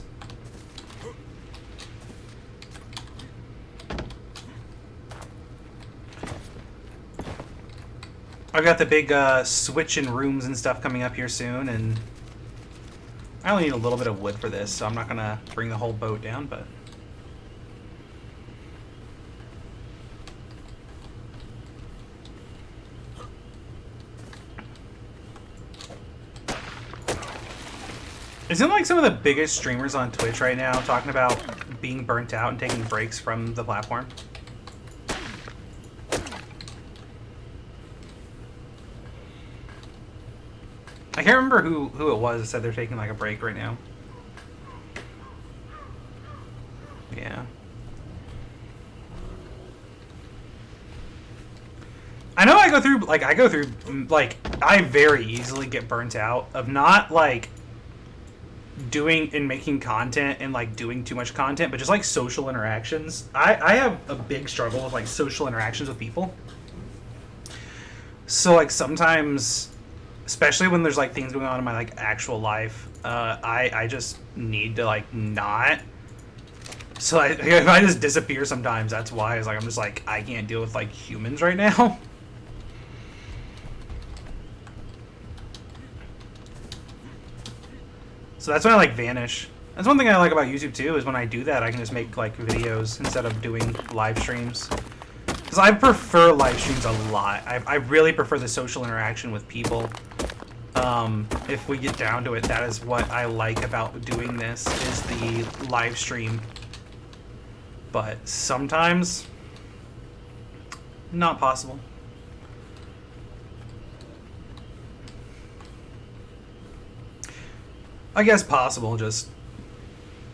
I've got the big switch in rooms and stuff coming up here soon, and I only need a little bit of wood for this, so I'm not going to bring the whole boat down, but... Isn't like some of the biggest streamers on Twitch right now talking about being burnt out and taking breaks from the platform? I can't remember who it was that said they're taking like a break right now. Yeah. I know I go through, I very easily get burnt out of not, like, doing and making content and, like, doing too much content, but just, like, social interactions. I have a big struggle with, like, social interactions with people. So, like, sometimes, especially when there's, like, things going on in my, like, actual life, I just need to, like, not. So, if I just disappear sometimes, that's why. It's like, I'm just like, I can't deal with, like, humans right now. So that's when I, like, vanish. That's one thing I like about YouTube, too, is when I do that, I can just make, like, videos instead of doing live streams. Because I prefer live streams a lot. I really prefer the social interaction with people. If we get down to it, that is what I like about doing this, is the live stream. But sometimes, not possible. I guess possible, just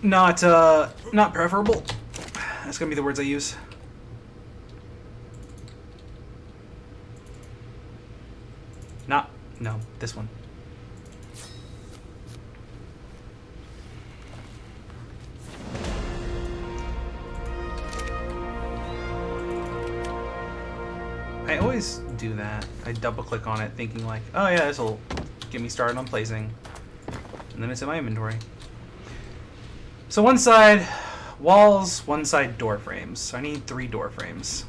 not preferable. That's gonna be the words I use. No, this one. I always do that. I double click on it thinking like, oh yeah, this will get me started on placing. And then it's in my inventory. So one side walls, one side door frames. So I need 3 door frames.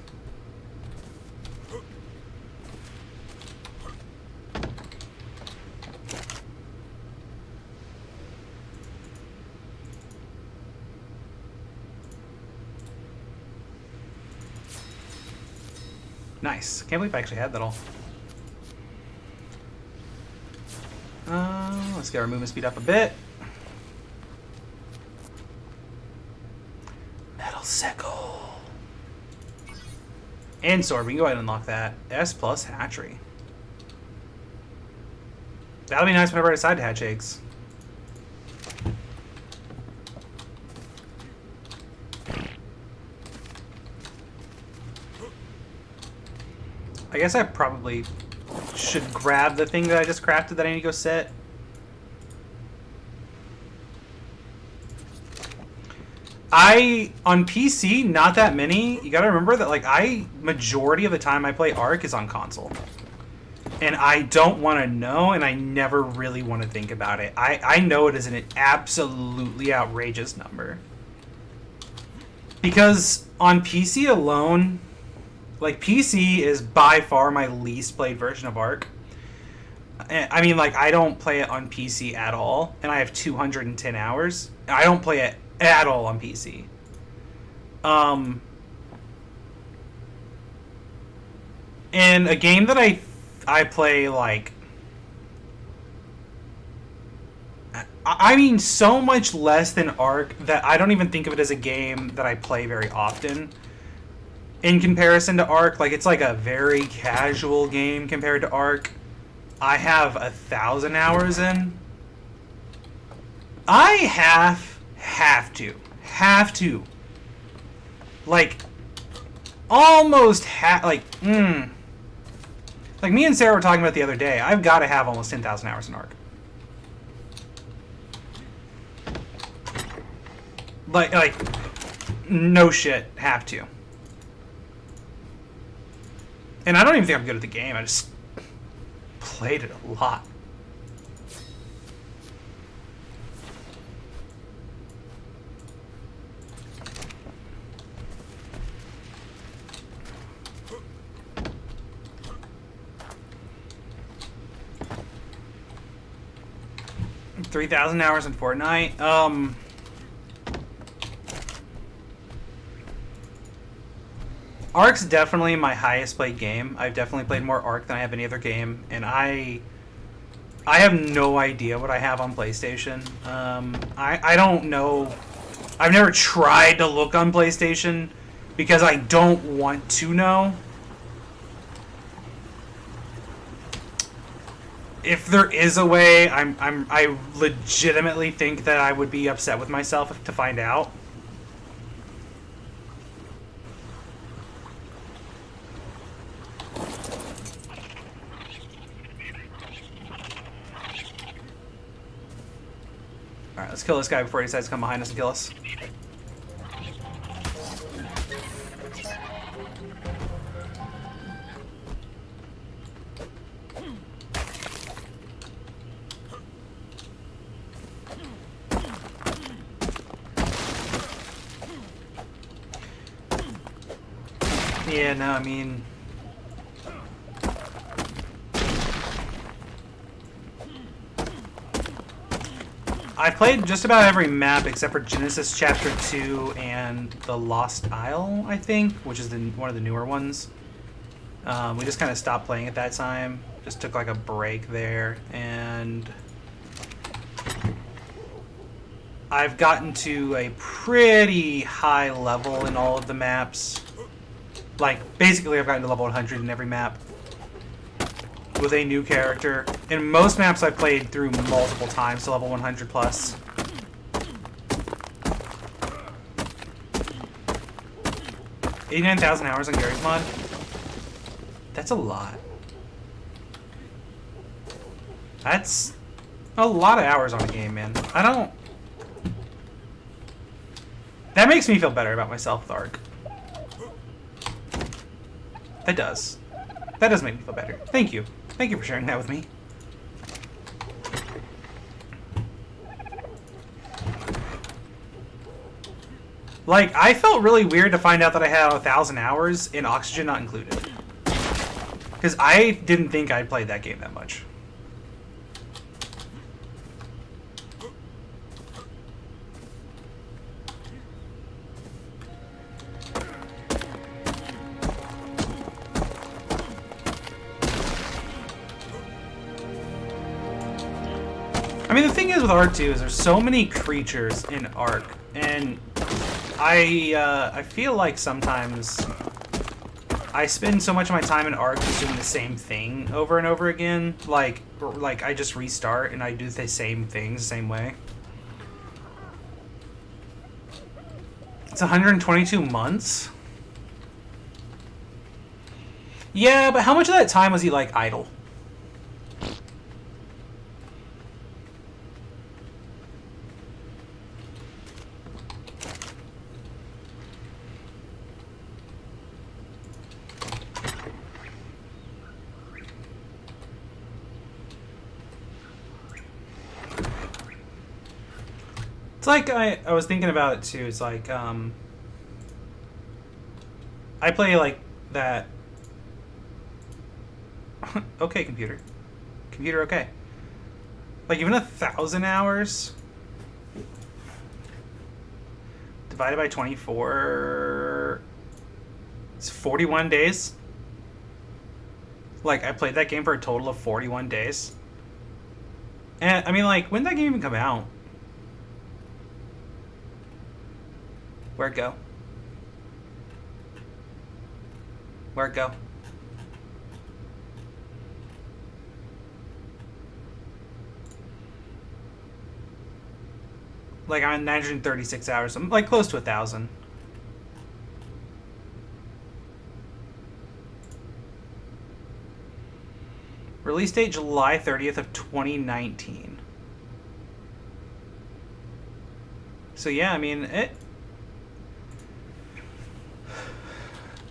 Nice. Can't believe I actually had that all. Let's get our movement speed up a bit. Metal sickle. And sword. We can go ahead and unlock that. S plus hatchery. That'll be nice whenever I decide to hatch eggs. I guess I probably should grab the thing that I just crafted that I need to go set. On PC, not that many. You gotta remember that, like, majority of the time I play Ark is on console. And I don't want to know, and I never really want to think about it. I know it is an absolutely outrageous number. Because on PC alone, like, PC is by far my least played version of Ark. I mean, like, I don't play it on PC at all, and I have 210 hours. I don't play it at all on PC. And a game that I play, like, I mean, so much less than Ark that I don't even think of it as a game that I play very often. In comparison to Ark, like, it's like a very casual game compared to Ark. I have 1,000 hours in. I have to. Like, almost like, Like, me and Sarah were talking about the other day, I've got to have almost 10,000 hours in Ark. Like, no shit, have to. And I don't even think I'm good at the game, I just played it a lot. $3,000 hours in Fortnite. Ark's definitely my highest played game. I've definitely played more Ark than I have any other game, and I have no idea what I have on PlayStation. I don't know. I've never tried to look on PlayStation because I don't want to know. If there is a way, I legitimately think that I would be upset with myself to find out. Alright, let's kill this guy before he decides to come behind us and kill us. Yeah, no, I mean... I've played just about every map except for Genesis Chapter 2 and the Lost Isle, I think, which is one of the newer ones. We just kind of stopped playing at that time. Just took like a break there, and... I've gotten to a pretty high level in all of the maps. Like, basically I've gotten to level 100 in every map with a new character. In most maps I've played through multiple times to level 100 plus. $89,000 hours on Gary's mod? That's a lot. That's a lot of hours on a game, man. I don't... That makes me feel better about myself with Ark. That does. That does make me feel better. Thank you. Thank you for sharing that with me. Like, I felt really weird to find out that I had 1,000 hours in Oxygen not included. Because I didn't think I'd played that game that much. I mean, the thing is with Ark 2 is there's so many creatures in Ark, and I feel like sometimes I spend so much of my time in Ark just doing the same thing over and over again. Like I just restart and I do the same things the same way. It's 122 months? Yeah, but how much of that time was he, like, idle? It's like I was thinking about it too. It's like I play like that. Okay, computer. Computer, okay. Like even 1,000 hours divided by 24. It's 41 days. Like I played that game for a total of 41 days. And I mean, like, when did that game even come out? Where'd it go? Where'd it go? Like, I'm at 936 hours. I'm like close to 1,000. Release date July 30th of 2019. So yeah, I mean,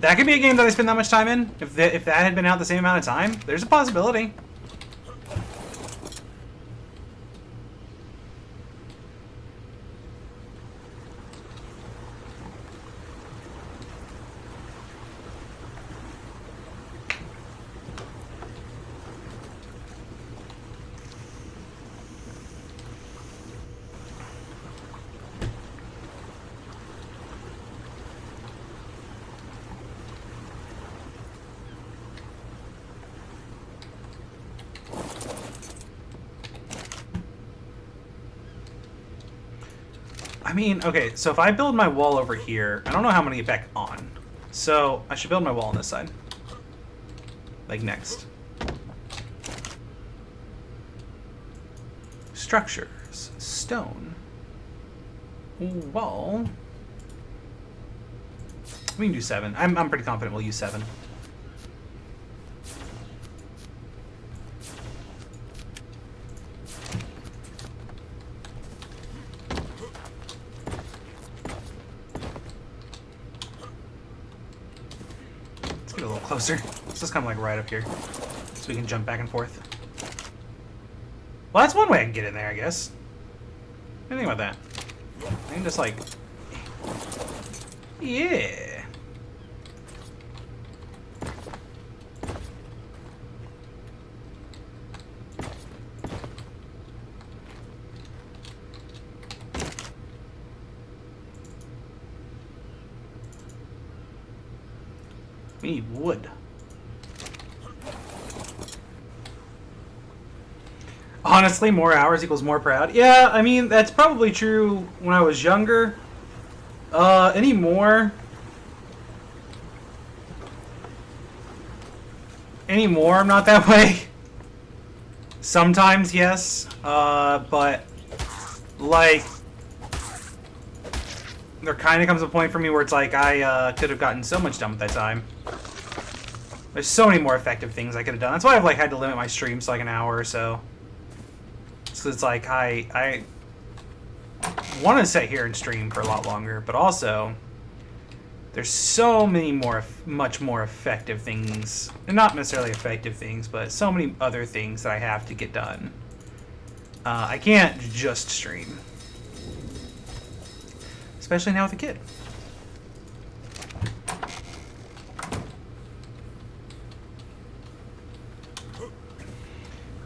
that could be a game that I spend that much time in. If that had been out the same amount of time, there's a possibility. I mean, okay, so if I build my wall over here, I don't know how I'm going to get back on. So I should build my wall on this side. Like next. Structures. Stone. Wall. We can do 7. I'm pretty confident we'll use 7. A little closer. Let's just come like right up here so we can jump back and forth. Well, that's one way I can get in there, I guess. What do you think about that? I can just like... Yeah. We need wood. Honestly, more hours equals more proud. Yeah, I mean, that's probably true when I was younger. Anymore, I'm not that way. Sometimes, yes. But, like... there kind of comes a point for me where it's like I could have gotten so much done with that time. There's so many more effective things I could have done. That's why I've like had to limit my streams to like an hour or so. So it's like I want to sit here and stream for a lot longer, but also there's so many much more effective things, and not necessarily effective things, but so many other things that I have to get done. I can't just stream. Especially now with a kid.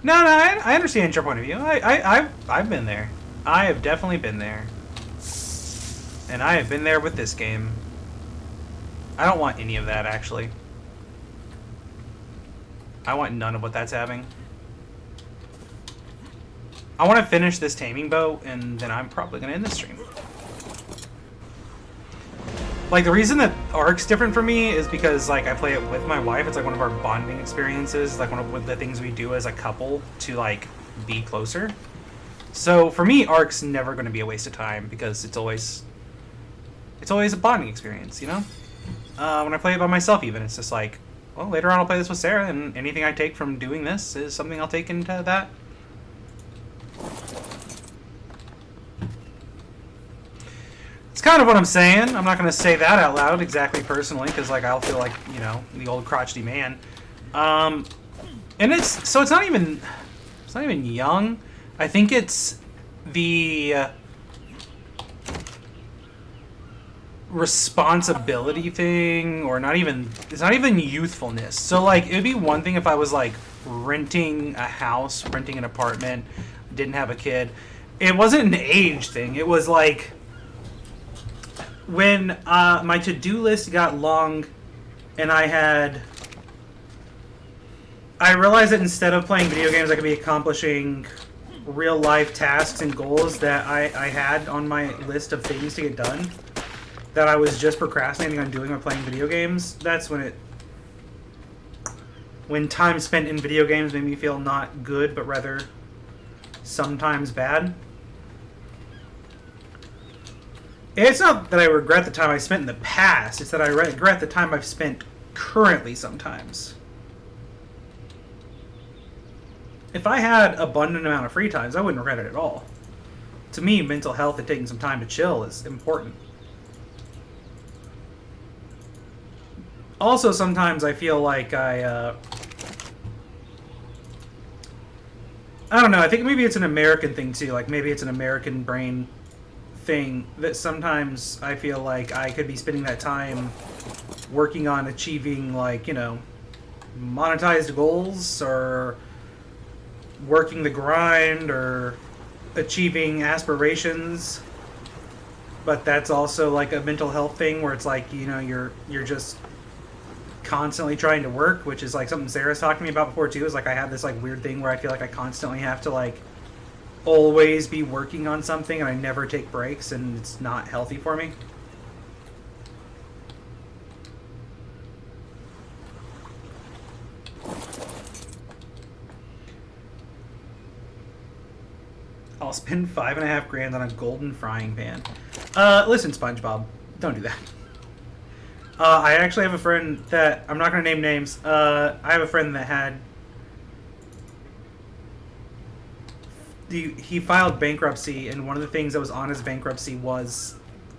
No, I understand your point of view. I've been there. I have definitely been there. And I have been there with this game. I don't want any of that, actually. I want none of what that's having. I want to finish this taming boat, and then I'm probably going to end the stream. Like, the reason that Ark's different for me is because, like, I play it with my wife. It's, like, one of our bonding experiences. It's, like, one of the things we do as a couple to, like, be closer. So, for me, Ark's never going to be a waste of time because it's always a bonding experience, you know? When I play it by myself, even, it's just like, well, later on I'll play this with Sarah, and anything I take from doing this is something I'll take into that. It's kind of what I'm saying. I'm not going to say that out loud exactly personally, because like I'll feel like, you know, the old crotchety man. And it's not even young. I think it's the responsibility thing, or not even, it's not even youthfulness. So like it would be one thing if I was like renting a house, renting an apartment, didn't have a kid. It wasn't an age thing. It was like when my to-do list got long and I realized that instead of playing video games I could be accomplishing real life tasks and goals that I had on my list of things to get done that I was just procrastinating on doing by playing video games. That's when time spent in video games made me feel not good, but rather sometimes bad. It's not that I regret the time I spent in the past, it's that I regret the time I've spent currently sometimes. If I had abundant amount of free times, I wouldn't regret it at all. To me, mental health and taking some time to chill is important. Also, sometimes I feel like I don't know, I think maybe it's an American thing too, like maybe it's an American brain thing that sometimes I feel like I could be spending that time working on achieving, like, you know, monetized goals or working the grind or achieving aspirations, but that's also like a mental health thing where it's like, you know, you're just constantly trying to work, which is like something Sarah's talked to me about before too, is like I have this like weird thing where I feel like I constantly have to like always be working on something and I never take breaks, and it's not healthy for me. I'll spend $5.5 grand on a golden frying pan. Listen, SpongeBob, don't do that. I actually have a friend that, I'm not going to name names, I have a friend that had, he filed bankruptcy, and one of the things that was on his bankruptcy was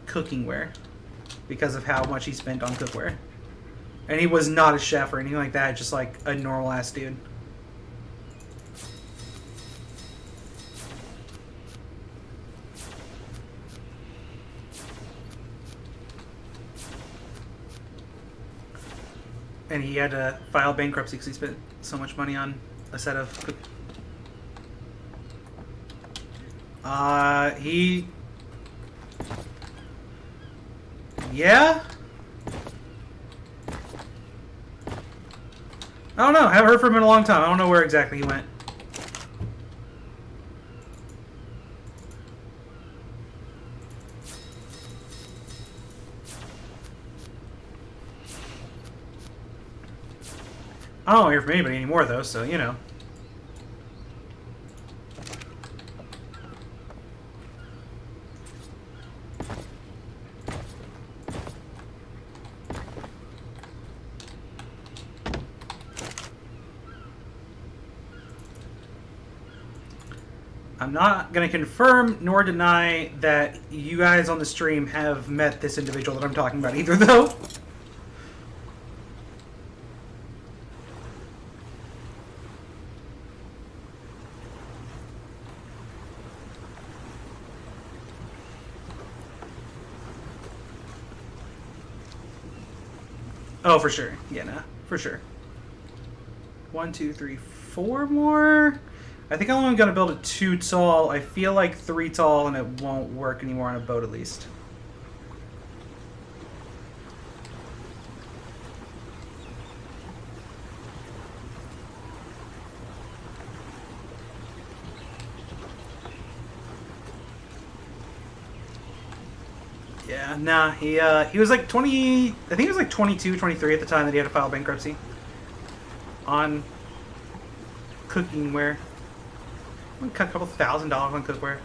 cookingware, because of how much he spent on cookware. And he was not a chef or anything like that, just like a normal ass dude. And he had to file bankruptcy because he spent so much money on a set of cook. Yeah? I don't know. I haven't heard from him in a long time. I don't know where exactly he went. I don't hear from anybody anymore, though, so, you know. I'm not going to confirm nor deny that you guys on the stream have met this individual that I'm talking about either, though. Oh, for sure. Yeah, nah, for sure. 1, 2, 3, 4 more. I think I'm only going to build a 2 tall. I feel like 3 tall, and it won't work anymore on a boat, at least. Yeah, nah, he was like 20, I think he was like 22, 23 at the time that he had to file bankruptcy on cookingware. I'm gonna cut a couple $1,000 on cookware.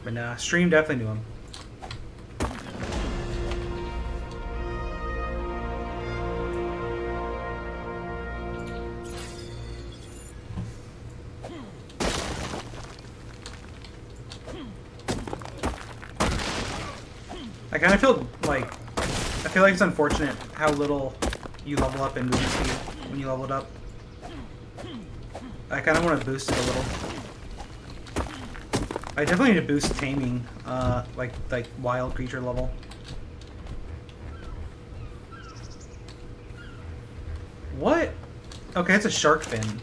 But nah, stream definitely knew him. I kind of feel like it's unfortunate how little you level up in movement speed when you level it up. I kind of want to boost it a little. I definitely need to boost taming, like wild creature level. What? Okay, it's a shark fin.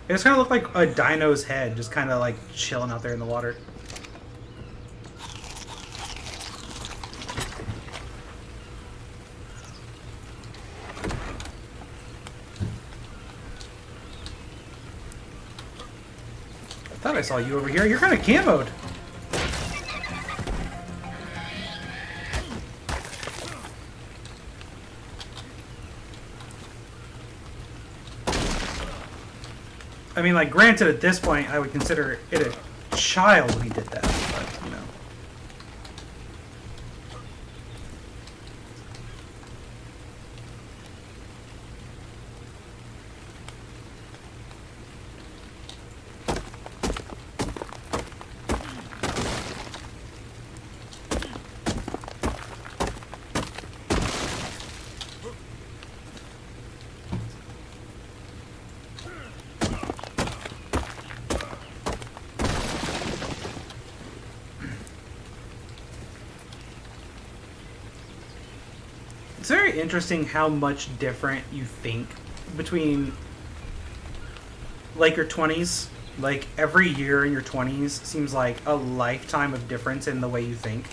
It just kind of looked like a dino's head, just kind of like chilling out there in the water. I thought I saw you over here. You're kind of camoed. I mean, like, granted, at this point, I would consider it a child when he did that, but, you know. It's very interesting how much different you think between, like, your 20s. Like, every year in your 20s seems like a lifetime of difference in the way you think.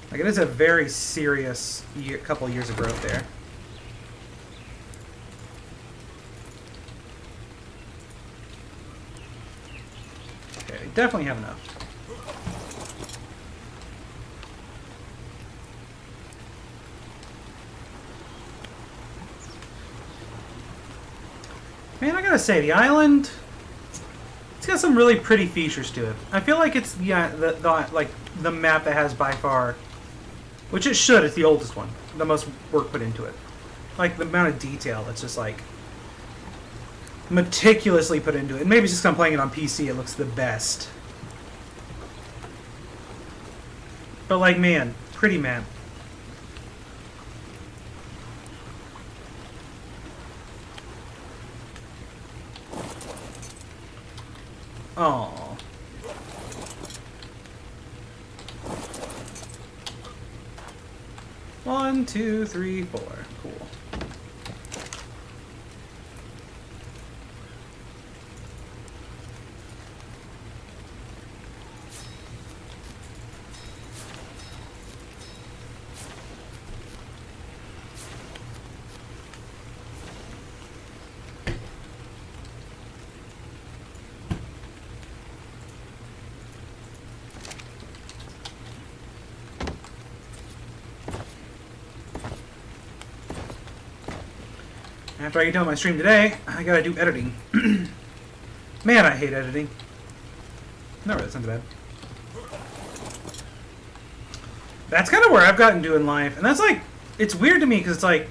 Like, it is a very serious couple years of growth there. Definitely have enough. Man, I gotta say, the island, it's got some really pretty features to it. I feel like it's the map that has by far, which it should, it's the oldest one, the most work put into it. Like the amount of detail that's just like meticulously put into it. And maybe it's just because I'm playing it on PC, it looks the best. But like, man, pretty map. Oh. One, two, three, four. Cool. After I get done with my stream today, I gotta do editing. Man, I hate editing. No, that's not bad. That's kind of where I've gotten to in life. And that's like, it's weird to me because it's like,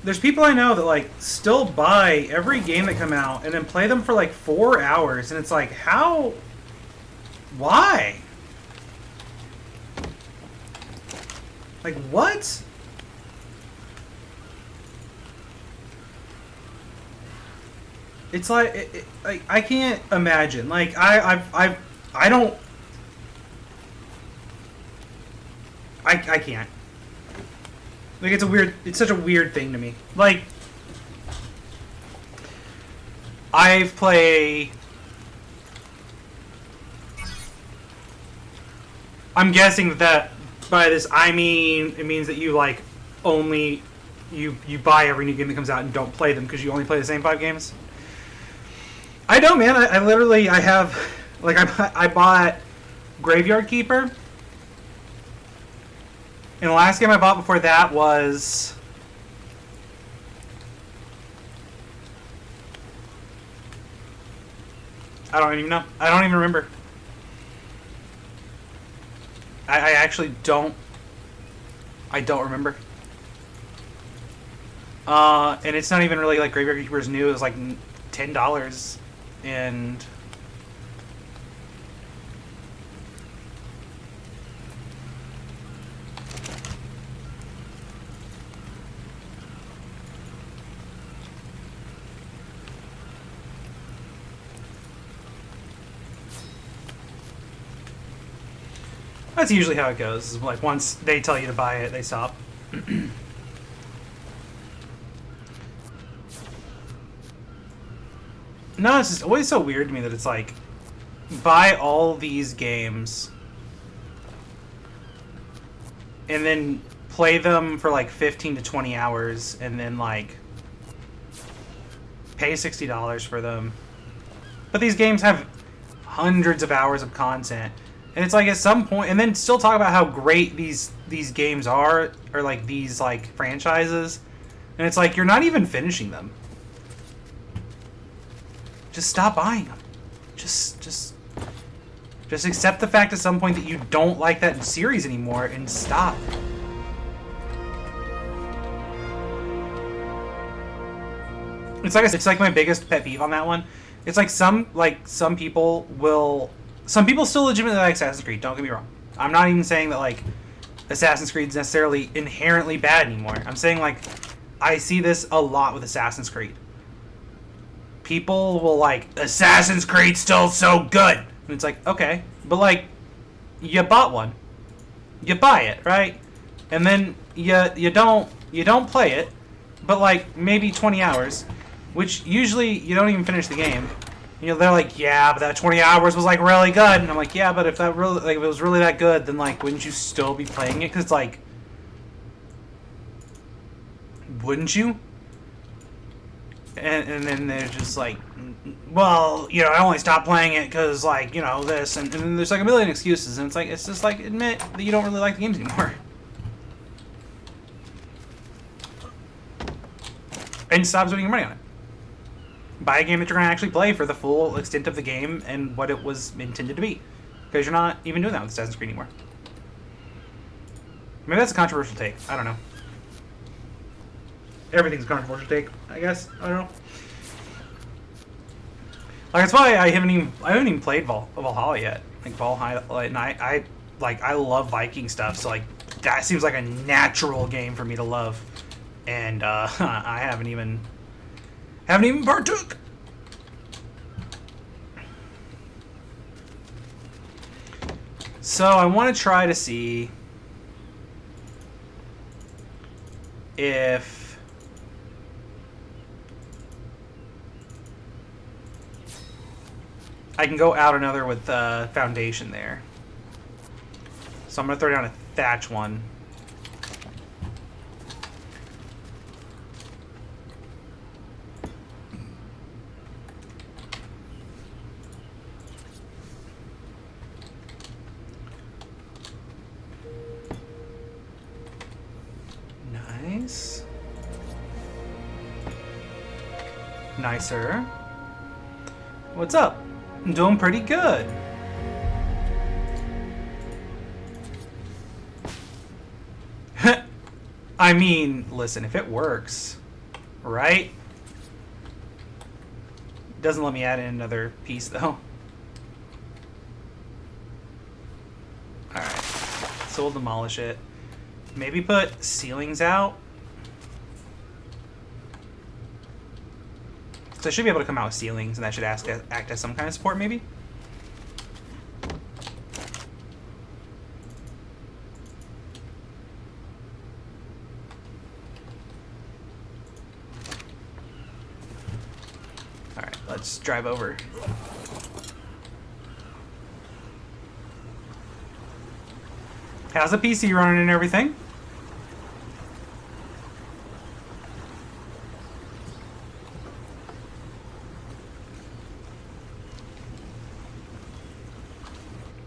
there's people I know that like still buy every game that come out and then play them for like 4 hours. And it's like, how? Why? Like, what? It's like, like I can't imagine. Like I don't. I can't. Like it's such a weird thing to me. Like I've played. I'm guessing that by this I mean it means that you like only you buy every new game that comes out and don't play them because you only play the same 5 games. I know, man. I literally, I have, like, I bought Graveyard Keeper. And the last game I bought before that was... I don't even know. I don't even remember. I actually don't I don't remember. And it's not even really like Graveyard Keeper's new. It was like $10, and that's usually how it goes. Is like once they tell you to buy it, they stop. No, it's just always so weird to me that it's like, buy all these games and then play them for like 15 to 20 hours and then like pay $60 for them. But these games have hundreds of hours of content. And it's like at some point, and then still talk about how great these games are, or like these like franchises. And it's like, you're not even finishing them. Just stop buying them. Just accept the fact at some point that you don't like that series anymore and stop. It's like my biggest pet peeve on that one. It's like some people still legitimately like Assassin's Creed. Don't get me wrong. I'm not even saying that like Assassin's Creed is necessarily inherently bad anymore. I'm saying like I see this a lot with Assassin's Creed. People will like, Assassin's Creed's still so good. And it's like, okay, but like, you bought one, you buy it, right? And then you don't play it, but like maybe 20 hours, which usually you don't even finish the game. You know, they're like, yeah, but that 20 hours was like really good, and I'm like, yeah, but if that really like if it was really that good, then like wouldn't you still be playing it? Because like, wouldn't you? And then they're just like, well, you know, I only stopped playing it because, like, you know, this. And then there's, like, a million excuses. And it's just, like, admit that you don't really like the games anymore. And stop spending your money on it. Buy a game that you're going to actually play for the full extent of the game and what it was intended to be. Because you're not even doing that with Assassin's Creed anymore. Maybe that's a controversial take. I don't know. Everything's a controversial take, I guess. I don't know. Like, that's why I haven't even played Valhalla yet. Like Valhalla, and I love Viking stuff. So like that seems like a natural game for me to love, and I haven't even partook. So I want to try to see if I can go out another with foundation there. So I'm going to throw down a thatch one. Nice. Nicer. What's up? I'm doing pretty good. I mean, listen, if it works, right? Doesn't let me add in another piece, though. Alright. So we'll demolish it. Maybe put ceilings out. So I should be able to come out with ceilings, and that should act as some kind of support, maybe? Alright, let's drive over. How's the PC running and everything?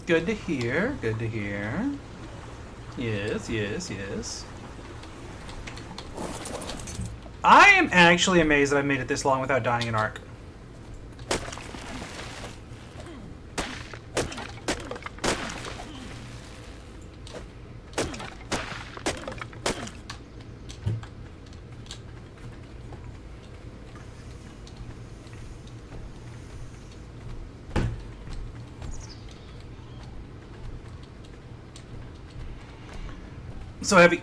Good to hear. Good to hear. Yes, yes, yes. I am actually amazed that I made it this long without dying in Ark. So heavy.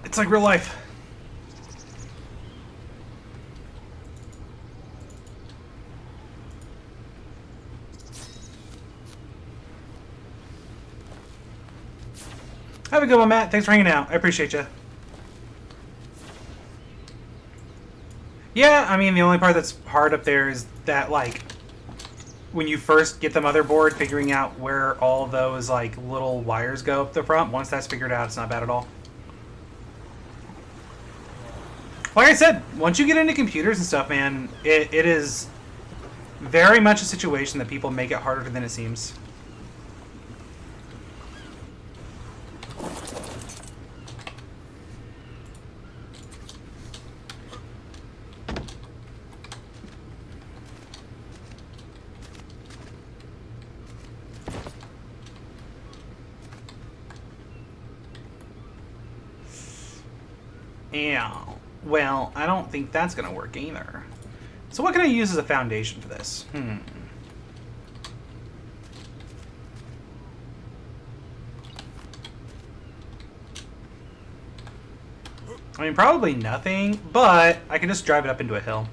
It's like real life. Have a good one, Matt. Thanks for hanging out. I appreciate you. Yeah, I mean, the only part that's hard up there is that, like, when you first get the motherboard, figuring out where all those, like, little wires go up the front. Once that's figured out, it's not bad at all. Like I said, once you get into computers and stuff, man, it is very much a situation that people make it harder than it seems. Yeah, well, I don't think that's going to work either. So what can I use as a foundation for this? I mean, probably nothing, but I can just drive it up into a hill.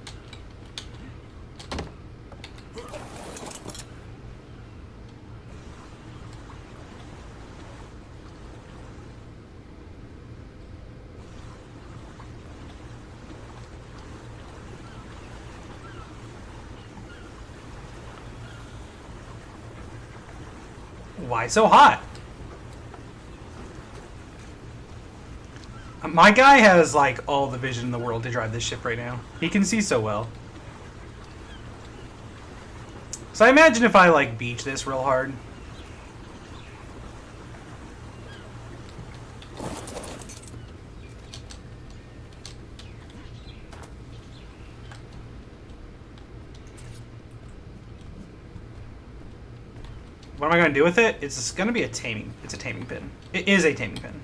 Why so hot? My guy has, like, all the vision in the world to drive this ship right now. He can see so well. So I imagine if I, like, beach this real hard. What am I going to do with it? It's going to be a taming. It's a taming pin. It is a taming pin.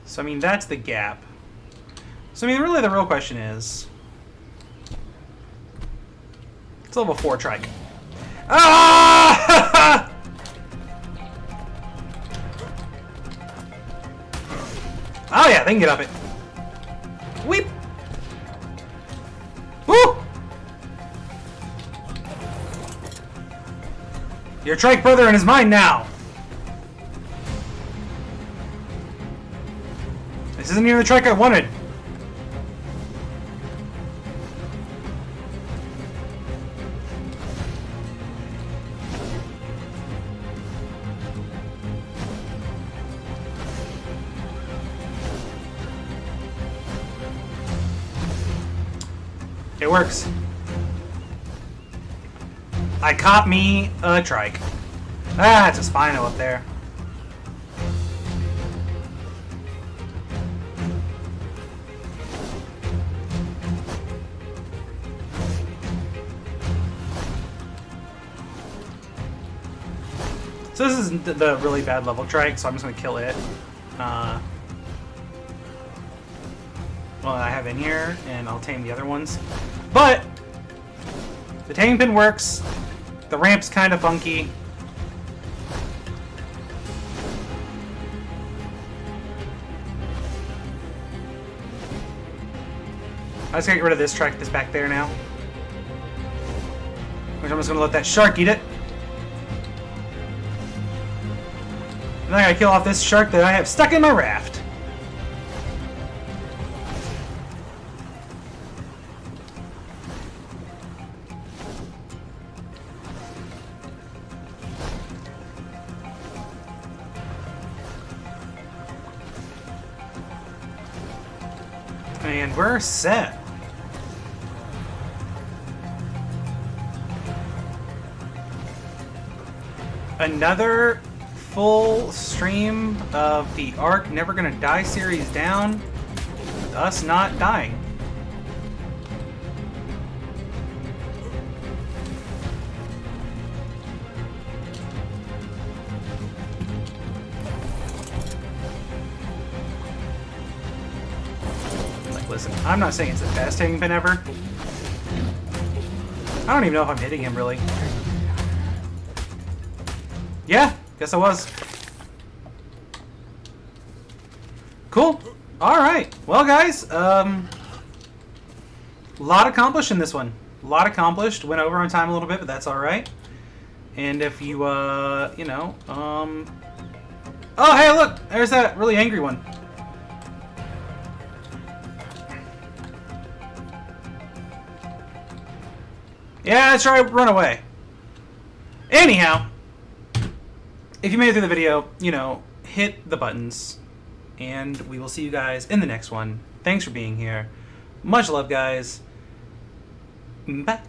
So, I mean, that's the gap. So, I mean, really the real question is... It's level 4 trike. Ah! Oh, yeah, they can get up it. Weep! Woo! Your trike brother and is mine now. This isn't even the trike I wanted. It works. I caught me a trike. Ah, it's a Spino up there. So this is the really bad level trike, so I'm just going to kill it. Well, I have in here, and I'll tame the other ones. But the taming pin works. The ramp's kind of funky. I just gotta get rid of this trike that's back there now. Which I'm just gonna let that shark eat it. And then I gotta kill off this shark that I have stuck in my raft. And we're set. Another full stream of the Ark Never Gonna Die series down, with us not dying. Like, listen, I'm not saying it's the best taming pin ever. I don't even know if I'm hitting him, really. Yeah, guess I was. Cool. Alright. Well, guys, a lot accomplished in this one. A lot accomplished. Went over on time a little bit, but that's alright. And if you, you know, oh, hey, look! There's that really angry one. Yeah, that's right, run away. Anyhow, if you made it through the video, you know, hit the buttons. And we will see you guys in the next one. Thanks for being here. Much love, guys. Bye.